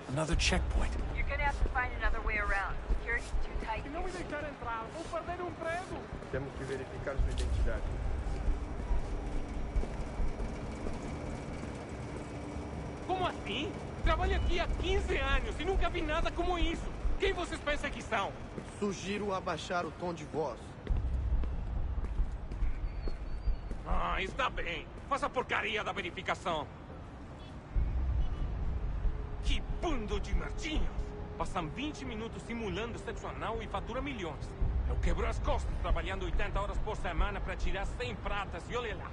Another checkpoint. You're gonna have to find another way around. Security's too tight. Se não me deixar entrar, vou perder emprego. Temos que verificar sua identidade. Como assim? Trabalho aqui há 15 anos e nunca vi nada como isso. Quem vocês pensam que são? Sugiro abaixar o tom de voz. Ah, está bem. Faça a porcaria da verificação. Que bando de merdinhos! Passam 20 minutos simulando sexo anal e fatura milhões. Eu quebro as costas trabalhando 80 horas por semana para tirar 100 pratas e olha lá.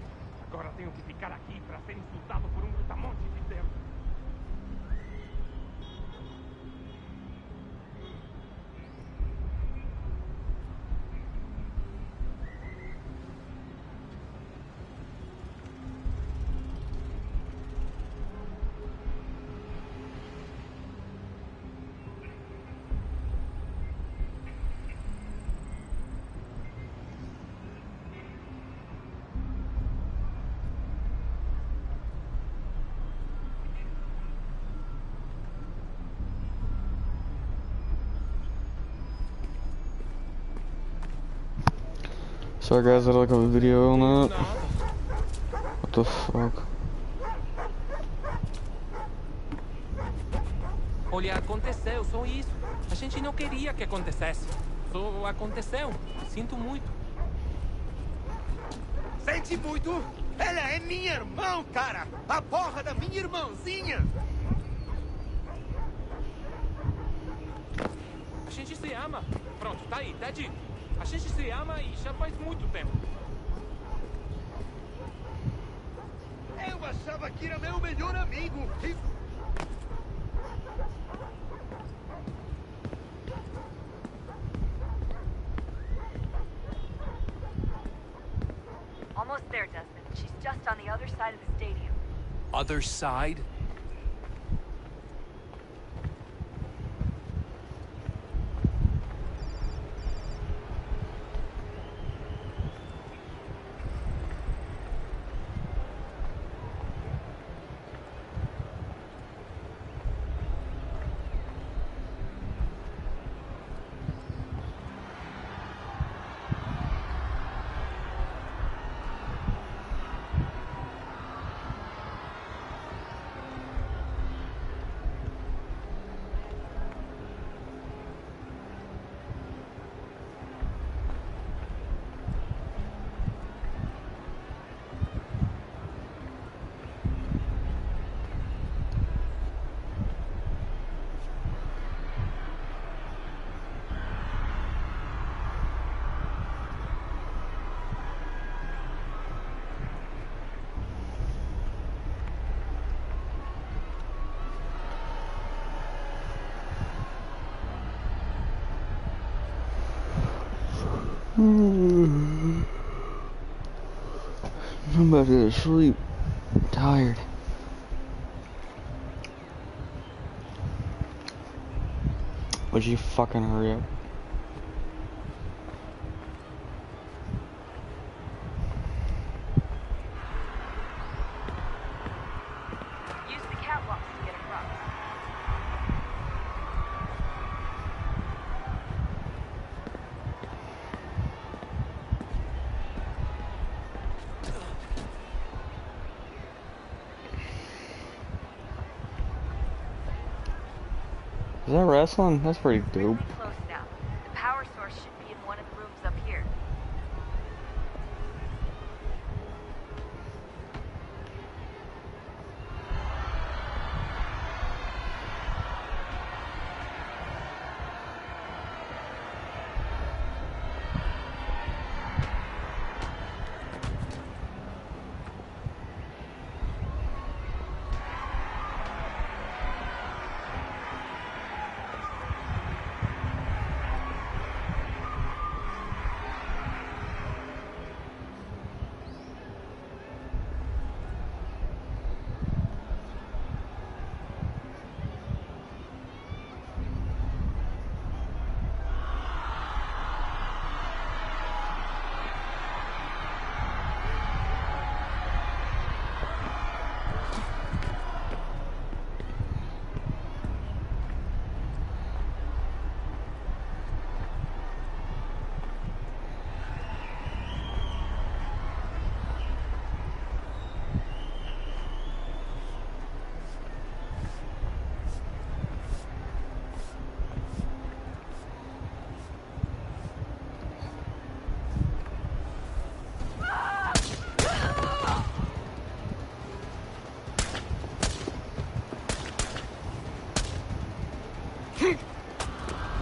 Agora tenho que ficar aqui para ser insultado por um brutamonte de Deus. Sorry guys, I had like a video on that. What the fuck? Olha, aconteceu, só isso. A gente não queria que acontecesse. Só aconteceu. Sinto muito. Sente muito? Ela é minha irmã, cara! A porra da minha irmãzinha! A gente se ama. Pronto, tá aí, tá dito. A gente se ama e já faz muito tempo. Eu achava que era meu melhor amigo. Almost there, Desmond. She's just on the other side of the stadium. Other side? I'm about to go to sleep. I'm tired. Would you fucking hurry up? Use the catwalks to get across. Is that wrestling? That's pretty dope. Really close now. The power source should be in one of the rooms up here.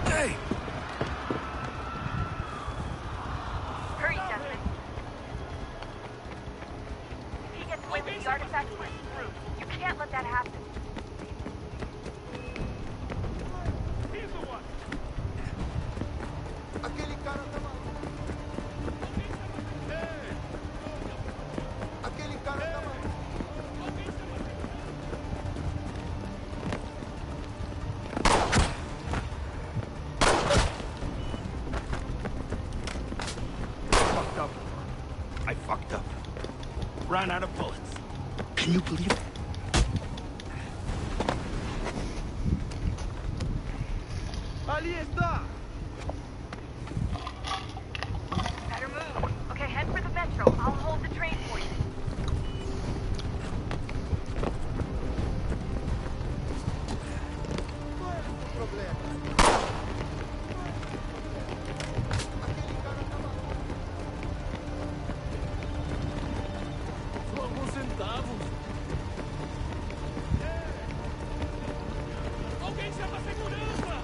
Hey! Hurry, Desmond. If he gets away with the artifact, we're screwed. You can't let that happen. He's the one. Aquele cara tá maluco. Aquele cara tá maluco. I fucked up. Ran out of bullets. Can you believe it? Ali está! Better move. Okay, head for the metro. I'll hold the train for you. Qual é o problema? Aquele cara tá maluco. Só alguns centavos. Alguém chama a segurança!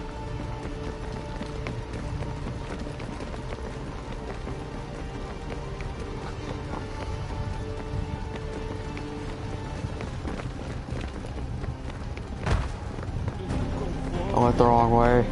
I went the wrong way.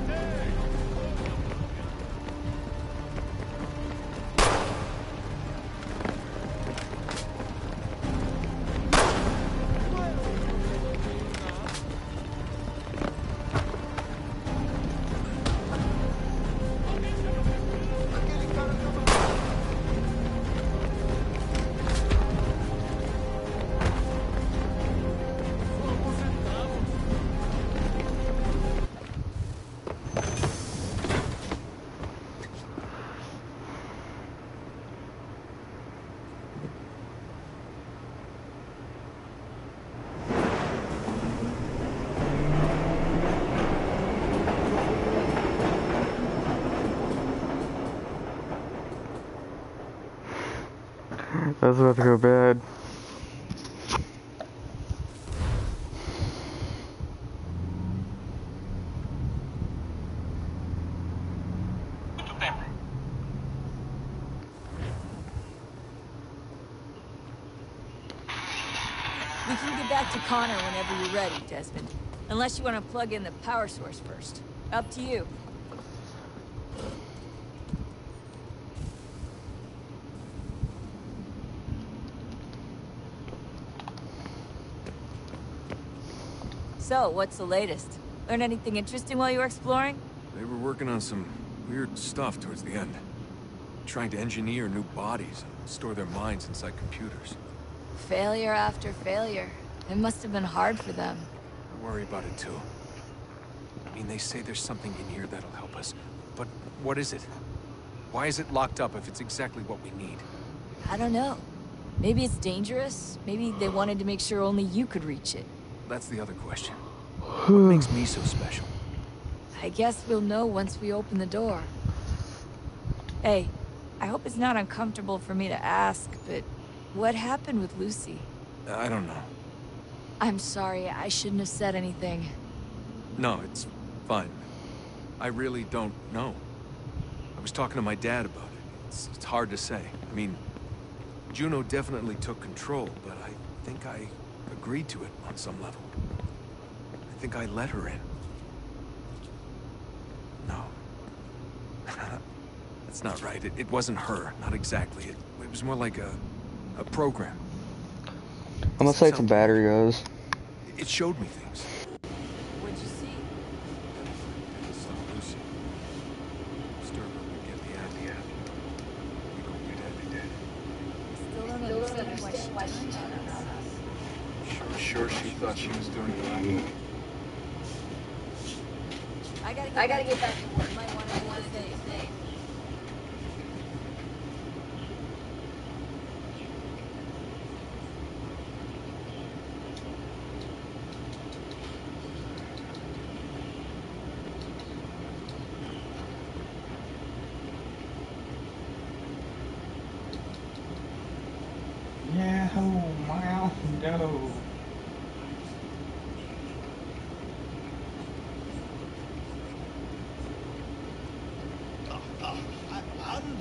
That's about to go bad. We can get back to Connor whenever you're ready, Desmond. Unless you want to plug in the power source first. Up to you. So, what's the latest? Learn anything interesting while you were exploring? They were working on some weird stuff towards the end. Trying to engineer new bodies and store their minds inside computers. Failure after failure. It must have been hard for them. I worry about it too. I mean, they say there's something in here that'll help us. But what is it? Why is it locked up if it's exactly what we need? I don't know. Maybe it's dangerous. Maybe they wanted to make sure only you could reach it. That's the other question. What makes me so special? I guess we'll know once we open the door. Hey, I hope it's not uncomfortable for me to ask, but what happened with Lucy? I don't know. I'm sorry, I shouldn't have said anything. No, it's fine. I really don't know. I was talking to my dad about it. It's hard to say. I mean, Juno definitely took control, but I think I agreed to it on some level. I think I let her in. No. That's not right. It wasn't her. Not exactly. It was more like a program. I'm gonna say some battery goes. It showed me things. What'd you see? Lucy. Stir her would get the idea. We don't get it. Still don't understand why she turned on us. Sure she thought she was doing the right thing. I gotta get back to work. You might want to do the thing. Yeah, oh, wow, no.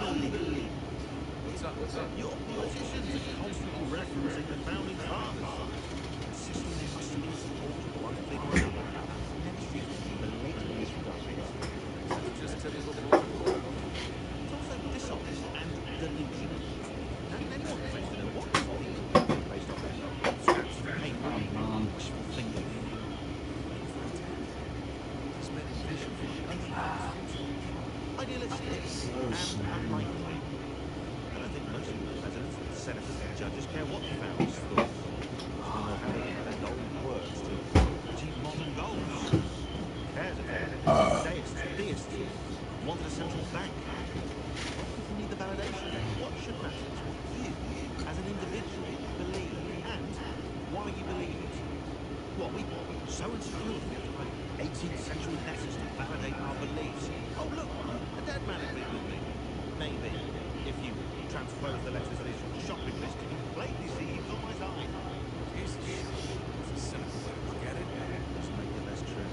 Unbelievable. What's up? Your politicians are constantly referencing the founding fathers, insisting they must be supported one thing or another. Never seen blatantly disregarding it. Just typical political. It's also dishonest and delusional. How can anyone claim to know what is legal based on scraps of paper, wishful thinking? This men envision for the country. Idealistic and unlikely. I don't think most of the presidents, senators, and judges care what the founders thought, or how they invent old words to achieve modern goals. Who cares if they're deists, wanted a central bank? Why do people need the validation? What should matter is what you, as an individual, believe, and why you believe it. What, we so insecure that we have to write 18th century letters to validate our beliefs? Oh, look, a dead man agreed with me. Maybe, if you transpose the letters on his shopping list, he plainly sees on my side. Jesus. It's a cynical way to look at it. Doesn't make it less true.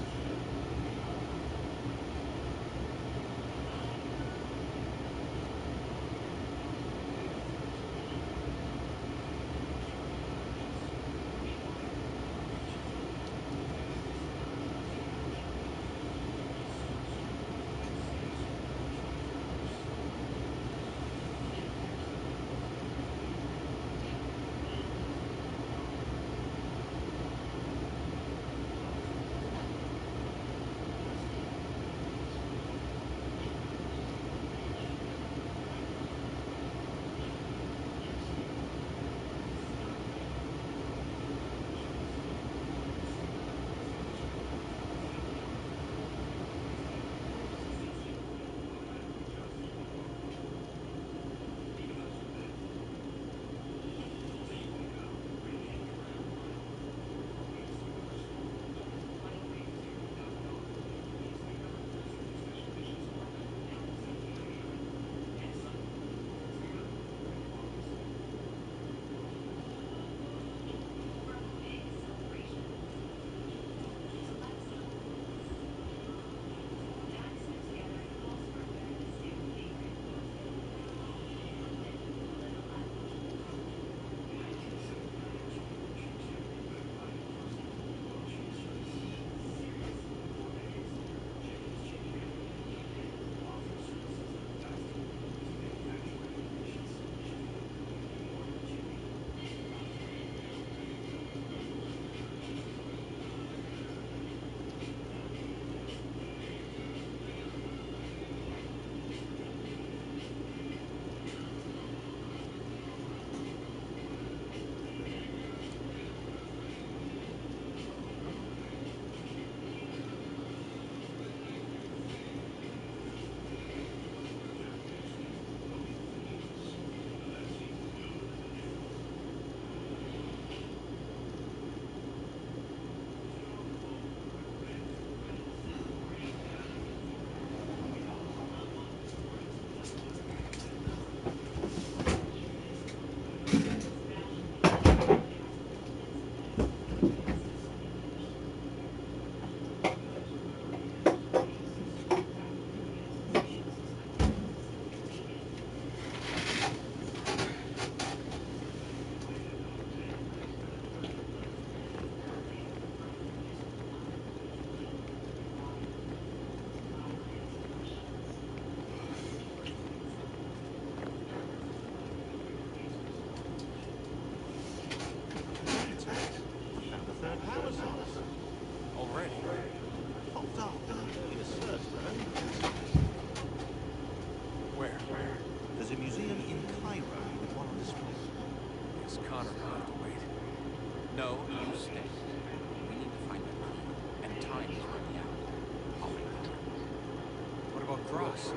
for us.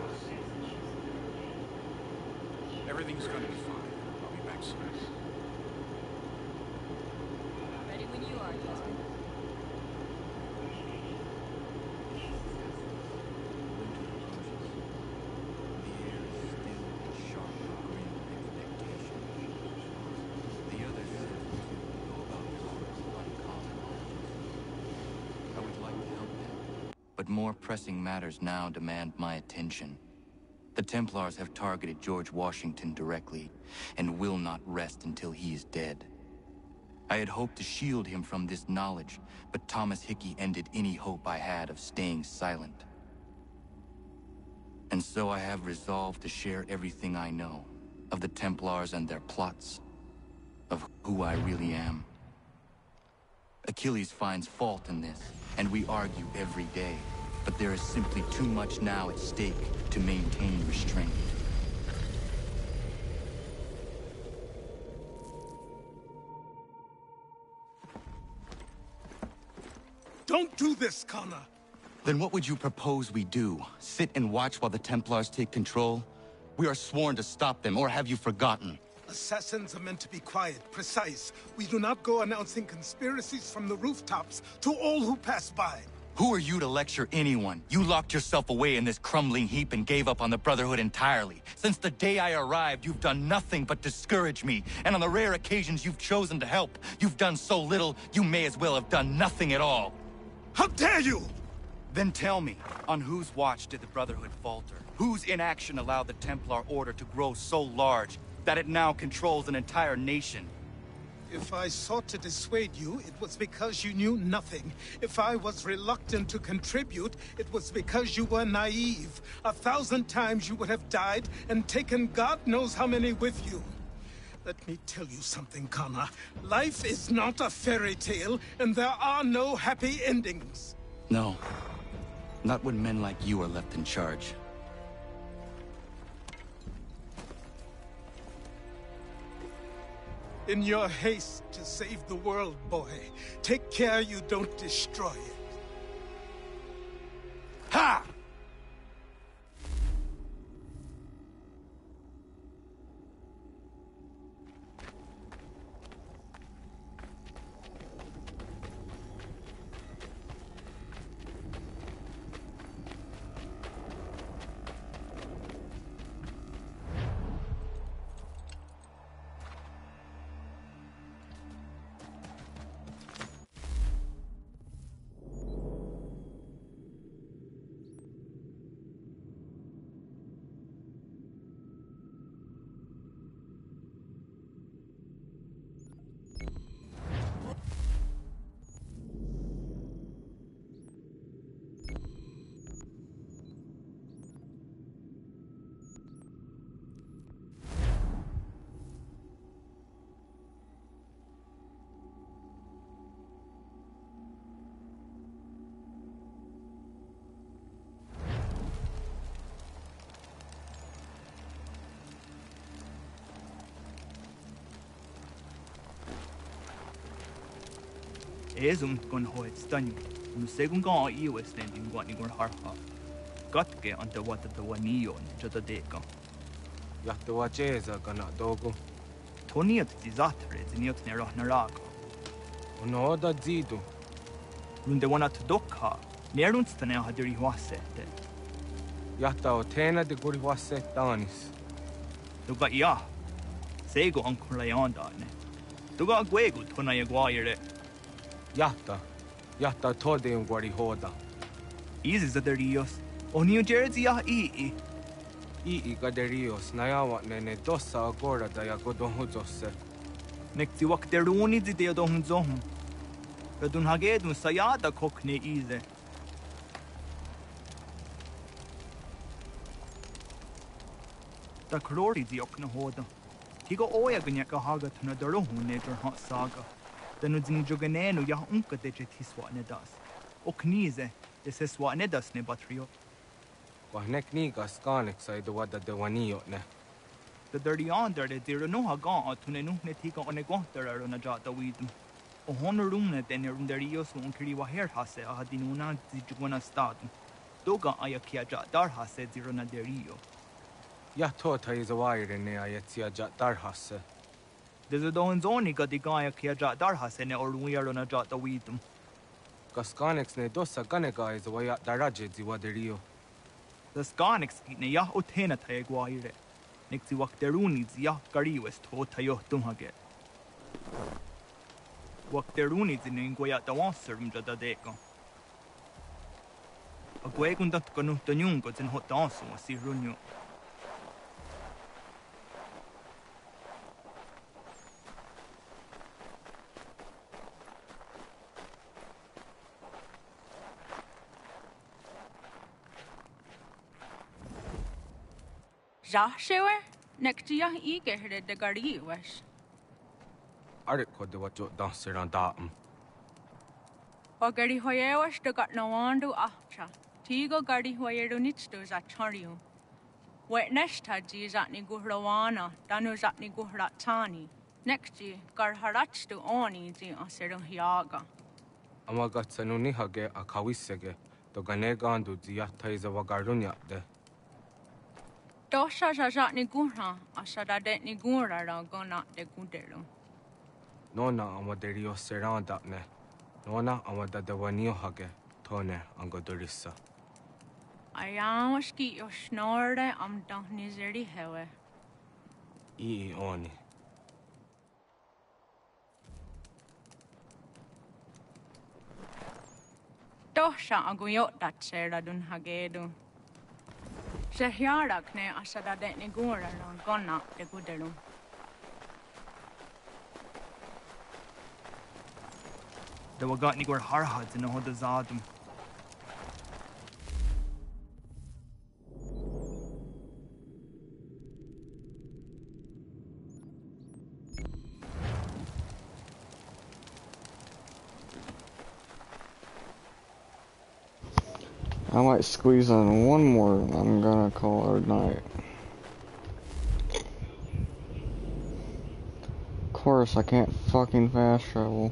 Everything's gonna be fine. I'll be back soon. Ready when you are, Desmond. But more pressing matters now demand my attention. The Templars have targeted George Washington directly, and will not rest until he is dead. I had hoped to shield him from this knowledge, but Thomas Hickey ended any hope I had of staying silent. And so I have resolved to share everything I know of the Templars and their plots, of who I really am. Achilles finds fault in this, and we argue every day. But there is simply too much now at stake to maintain restraint. Don't do this, Connor! Then what would you propose we do? Sit and watch while the Templars take control? We are sworn to stop them, or have you forgotten? Assassins are meant to be quiet, precise. We do not go announcing conspiracies from the rooftops to all who pass by. Who are you to lecture anyone? You locked yourself away in this crumbling heap and gave up on the Brotherhood entirely. Since the day I arrived, you've done nothing but discourage me. And on the rare occasions you've chosen to help, you've done so little, you may as well have done nothing at all. How dare you! Then tell me, on whose watch did the Brotherhood falter? Whose inaction allowed the Templar Order to grow so large that it now controls an entire nation? If I sought to dissuade you, it was because you knew nothing. If I was reluctant to contribute, it was because you were naive. 1,000 times you would have died and taken God knows how many with you. Let me tell you something, Connor. Life is not a fairy tale, and there are no happy endings. No. Not when men like you are left in charge. In your haste to save the world, boy, take care you don't destroy it. Ha! Ezum gon hoet stanyu. Nu segun ga iwe standing gwani gon harha. Gatke ante wata the waniyo ni jota deka. Yahte wacheza kana dogo. Toniat dizatre ziniot ne rahnaraga. Ono da zidu. Lunde wana tudokha. Nerunstane hadiri wasete. Yahta o tena de guri waset danis. Tuga iya. Sego ankula yandane. Tuga gwegu tona yagwaire. Yahta tode un guari hoda. Easy zaderios. O New Jersey ya ii. Ii gaderios nayawa nene dosa agora da ya godonhuzose. Nekti wakteruni zide dohunzohum. Gadun hagedun sayada kokne ize. Da krori ziokna hoda. Tigo oya ganyaka haga tuna darohun nedur hot saga. Danu zin joganenu ya unka deje tiswa nedas. Oknize, deseswa nedas ne batrio. Wahnek niga skanek sa idwada de waniyo ne. The dirty under de dirano haga tunenu ne tiga onegwantara na jata widum. O honorumne den erunderios unkiri wa herhase ahadinuna zijugwana stadum. Doga ayakia ja darha se zirona derio. Ya tota is a wire ne ayatia ja darhasse. There's a don zoni got the guy kia ja darha se ne or we are on a jot the weedum. Gasconix ne dosa ganega is a way at daraje ziwaderio. The Scarnix ne ya otena taeguire. Nixi wak deruni zia gari west ho tayo tumhage. Wak deruni zin goya the one servum jada deco. A guegun dat gonu the nyungo in hot danso a si runyo. Joshua, next year he get the gari was. Ariko de what you dancer on datum. O gari hoye was the got no one do after. Tigo gari hoye do nits to za chario. Wet nest had is at ni guhrawana, danus at ni guhratani. Next year, gar harach to oni zi aser hiaga. Amagatsanuni hage a kawisege, to ganegandu ziata is a wagarunya de. Tosha jajat ni gurha, asada det ni gura ra gona de gudero. Nona amaderio seranda ne. Nona amada de wanio hage, tone angodorissa. Ayam ski yo snorde am dang nizeri hewe. I oni. Tosha aguyot dat sera dun hagedu. Shehyarak ne asada det ni gura ra gona de gudero. The wagat ni gur harhads in the hoda zadum. I might squeeze in one more. I'm gonna call it a night. Of course, I can't fucking fast travel.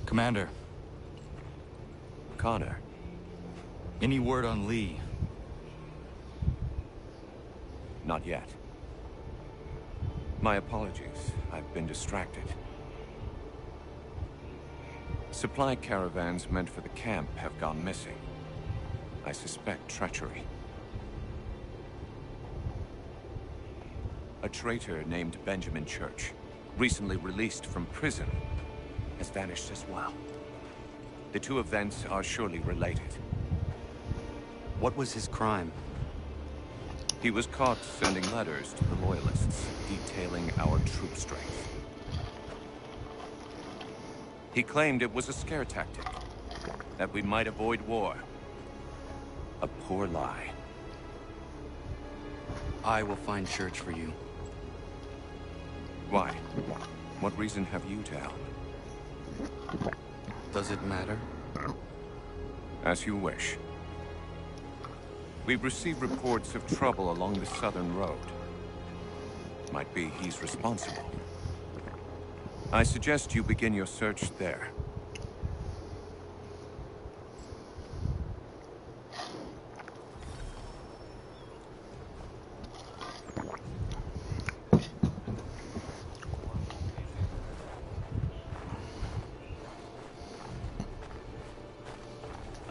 Commander. Connor. Any word on Lee? Not yet. My apologies. I've been distracted. Supply caravans meant for the camp have gone missing. I suspect treachery. A traitor named Benjamin Church, recently released from prison, has vanished as well. The two events are surely related. What was his crime? He was caught sending letters to the Loyalists, detailing our troop strength. He claimed it was a scare tactic, that we might avoid war. A poor lie. I will find Church for you. Why? What reason have you to help? Does it matter? As you wish. We've received reports of trouble along the southern road. Might be he's responsible. I suggest you begin your search there.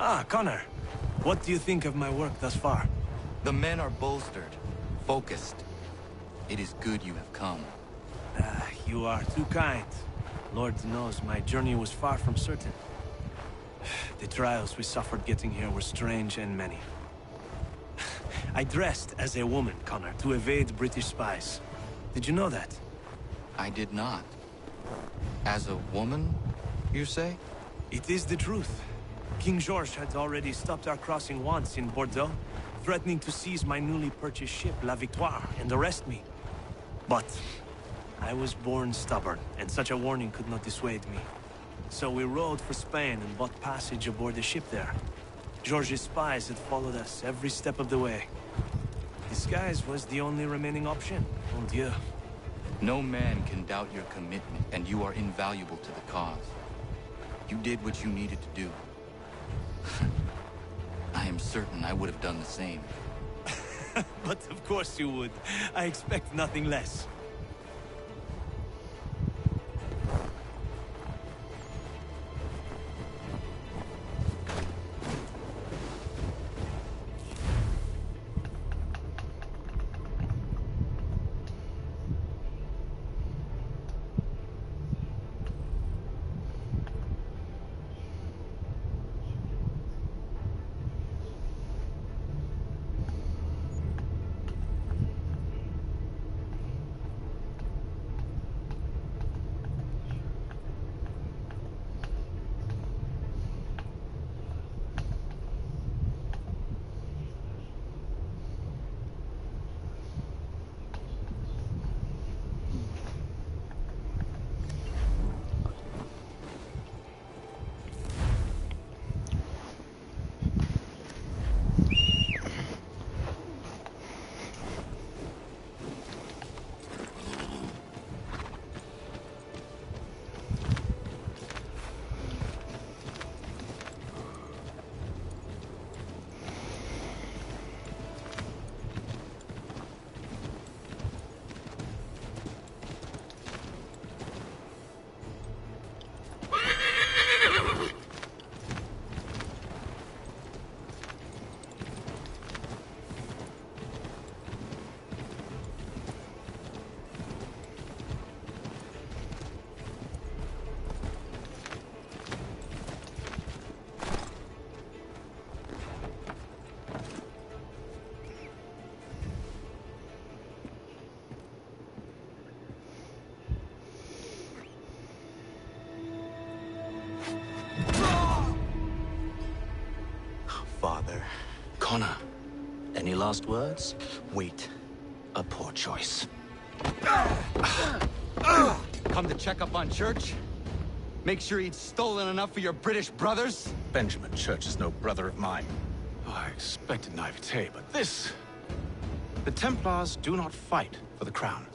Ah, Connor. What do you think of my work thus far? The men are bolstered, focused. It is good you have come. You are too kind. Lord knows my journey was far from certain. The trials we suffered getting here were strange and many. I dressed as a woman, Connor, to evade British spies. Did you know that? I did not. As a woman, you say? It is the truth. King George had already stopped our crossing once in Bordeaux, threatening to seize my newly purchased ship, La Victoire, and arrest me. But I was born stubborn, and such a warning could not dissuade me. So we rode for Spain and bought passage aboard the ship there. George's spies had followed us every step of the way. Disguise was the only remaining option. Mon Dieu. No man can doubt your commitment, and you are invaluable to the cause. You did what you needed to do. I am certain I would have done the same. But of course you would. I expect nothing less. Father. Connor, any last words? Wait. A poor choice. Come to check up on Church? Make sure he'd stolen enough for your British brothers? Benjamin Church is no brother of mine. Oh, I expected naivete, but this... The Templars do not fight for the crown.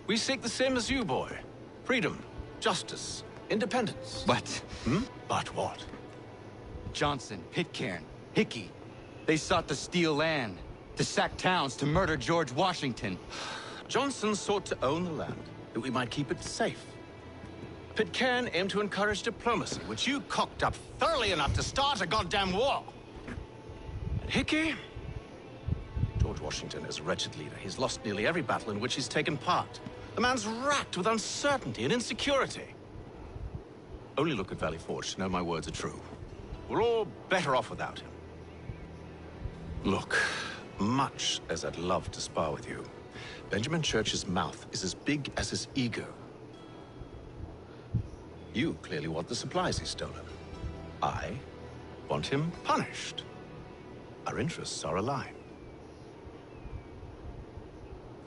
We seek the same as you, boy. Freedom, justice, Independence. But... But what? Johnson, Pitcairn, Hickey, they sought to steal land, to sack towns, to murder George Washington. Johnson sought to own the land, that we might keep it safe. Pitcairn aimed to encourage diplomacy, which you cocked up thoroughly enough to start a goddamn war. And Hickey? George Washington is a wretched leader. He's lost nearly every battle in which he's taken part. The man's racked with uncertainty and insecurity. Only look at Valley Forge to know my words are true. We're all better off without him. Look, much as I'd love to spar with you, Benjamin Church's mouth is as big as his ego. You clearly want the supplies he's stolen. I want him punished. Our interests are aligned.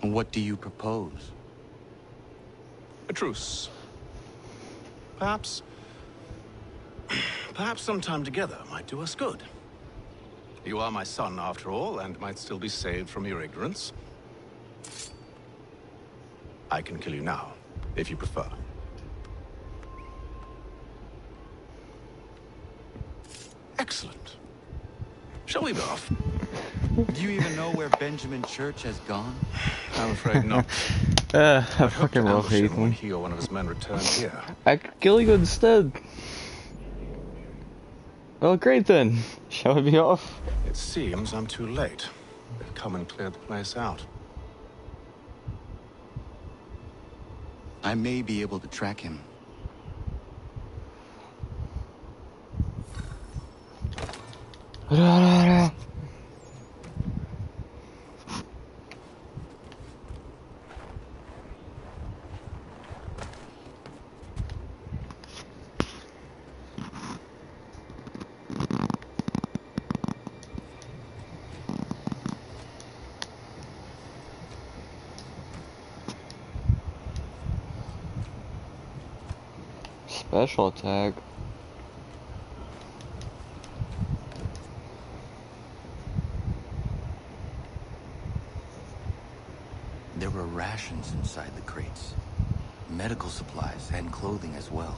What do you propose? A truce. Perhaps some time together might do us good. You are my son, after all, and might still be saved from your ignorance. I can kill you now, if you prefer. Excellent. Shall we be off? Do you even know where Benjamin Church has gone? I'm afraid not. I fucking love Ethan. He or one of his men returned here. I could kill you instead. Well, great then. Shall we be off? It seems I'm too late. They've come and cleared the place out. I may be able to track him. Special attack. There were rations inside the crates. Medical supplies and clothing as well.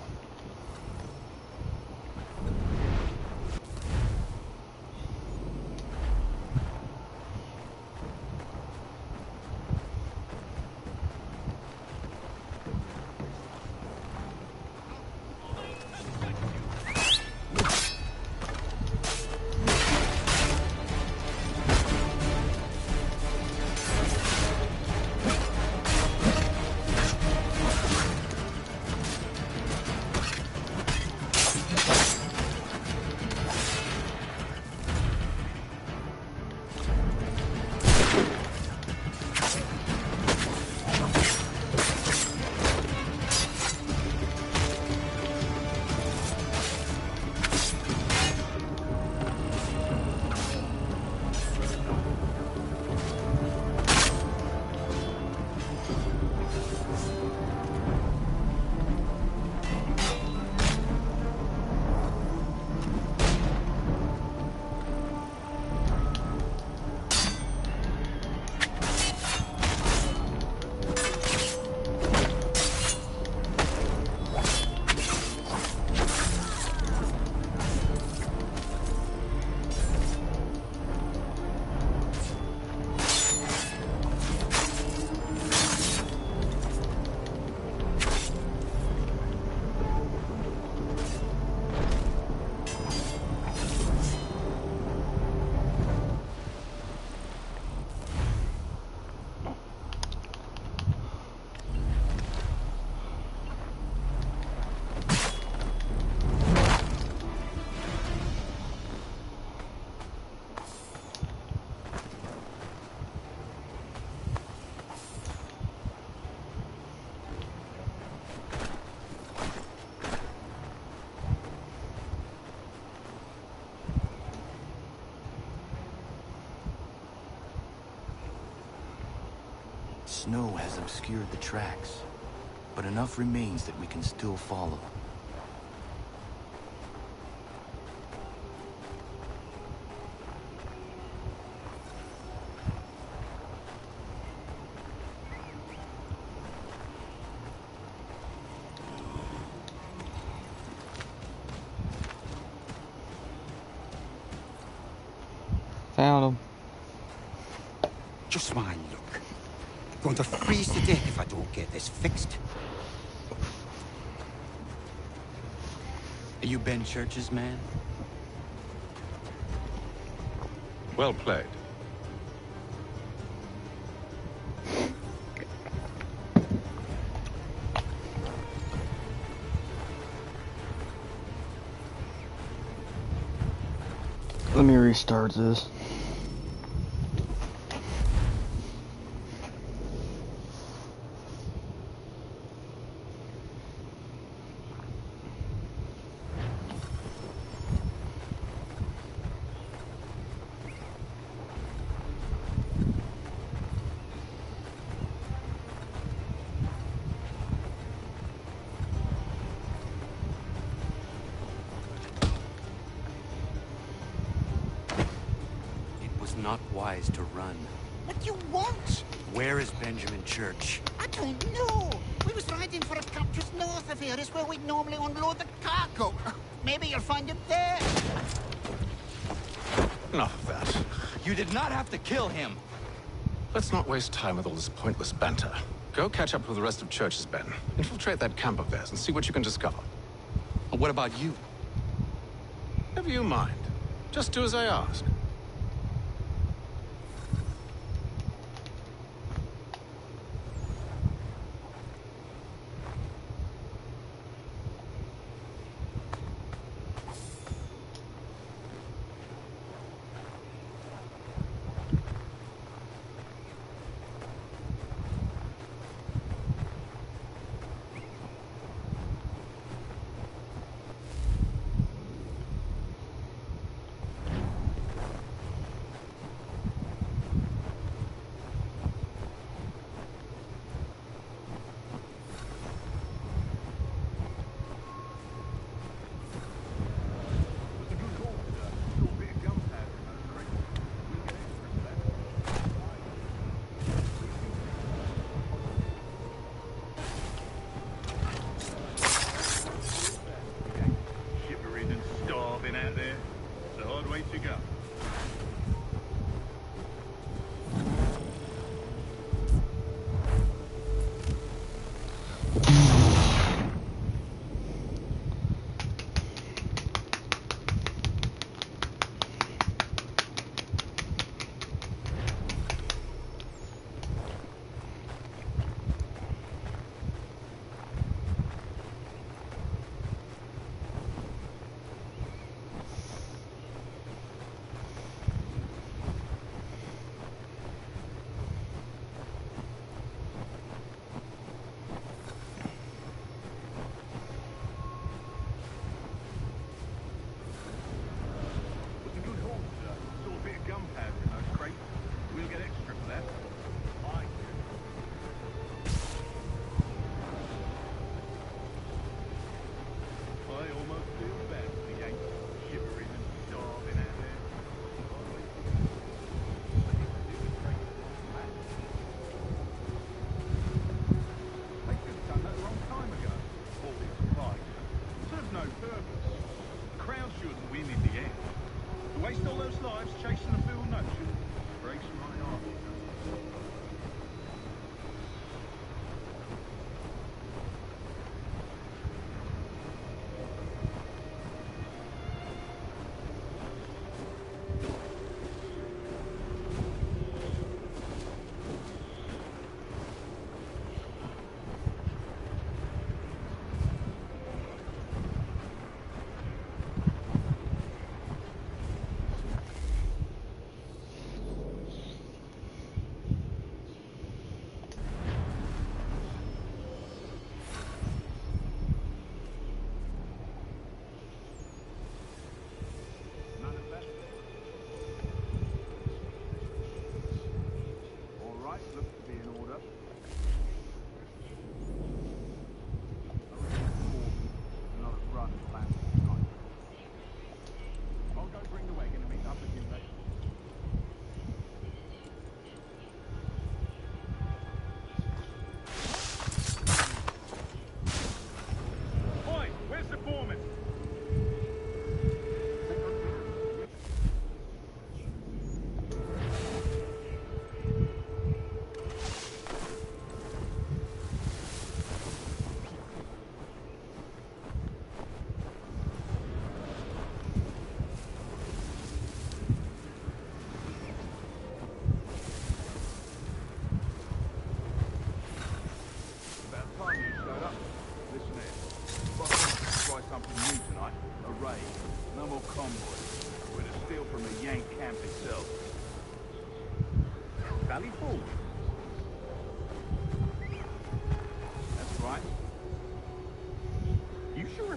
Snow has obscured the tracks, but enough remains that we can still follow. Found him. Just my luck. Going to freeze to death if I don't get this fixed. Are you Ben Church's man? Well played. Let me restart this. Not wise to run. What do you want? Where is Benjamin Church? I don't know. We was riding for a camp just north of here. It's where we'd normally unload the cargo. Maybe you'll find him there. Enough of that. You did not have to kill him. Let's not waste time with all this pointless banter. Go catch up with the rest of Church's men. Infiltrate that camp of theirs and see what you can discover. And what about you? Never you mind. Just do as I ask.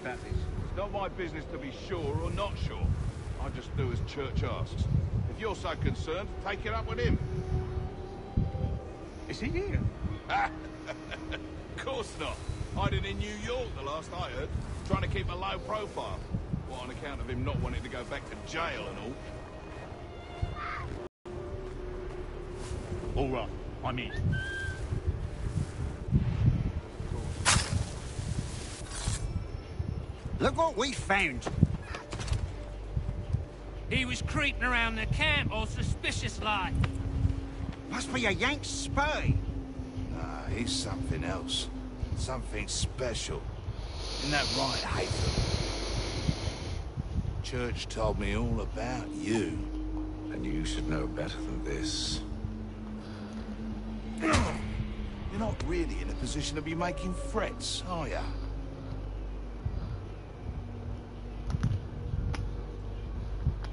about this. It's not my business to be sure or not sure. I just do as Church asks. If you're so concerned, take it up with him. Is he here? Of course not. Hiding in New York, the last I heard. Trying to keep a low profile. Well, on account of him not wanting to go back to jail and all. All right, I'm in. Look what we found. He was creeping around the camp all suspicious like. Must be a Yank spy. Nah, he's something else. Something special. Isn't that right, Haytham? Church told me all about you. And you should know better than this. You're not really in a position to be making threats, are you?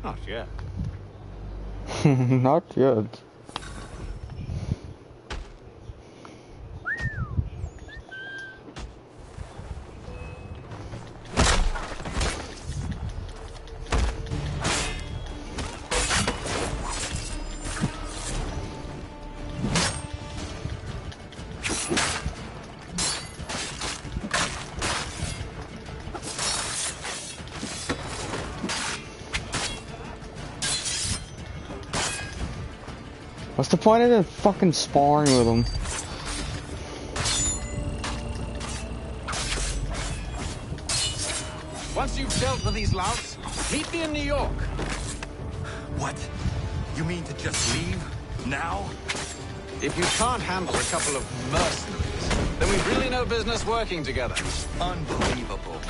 Not yet. Not yet. What's the point of fucking sparring with him? Once you've dealt with these louts, meet me in New York. What? You mean to just leave? Now? If you can't handle a couple of mercenaries, then we've really no business working together. Unbelievable.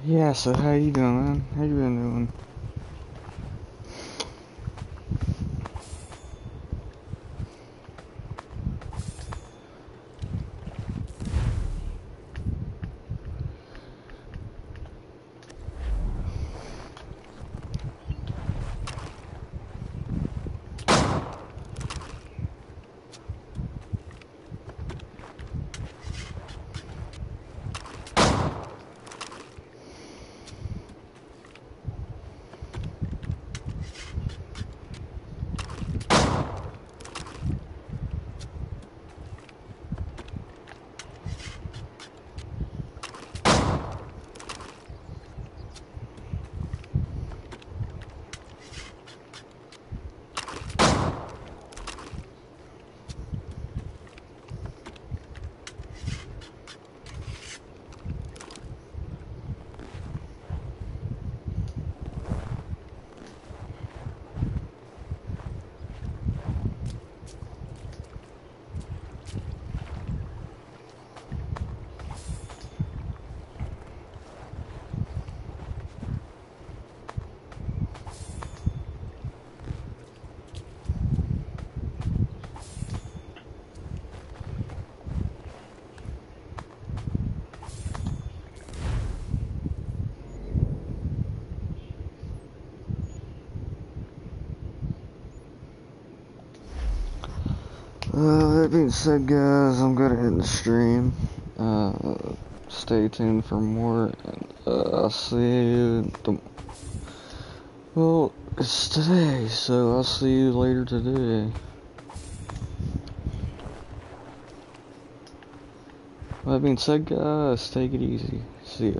Yeah, so how you doing, man? How you been doing? That being said, guys, I'm gonna end the stream. Stay tuned for more, and I'll see you. Well, it's today, so I'll see you later today. That being said, guys, take it easy. See ya.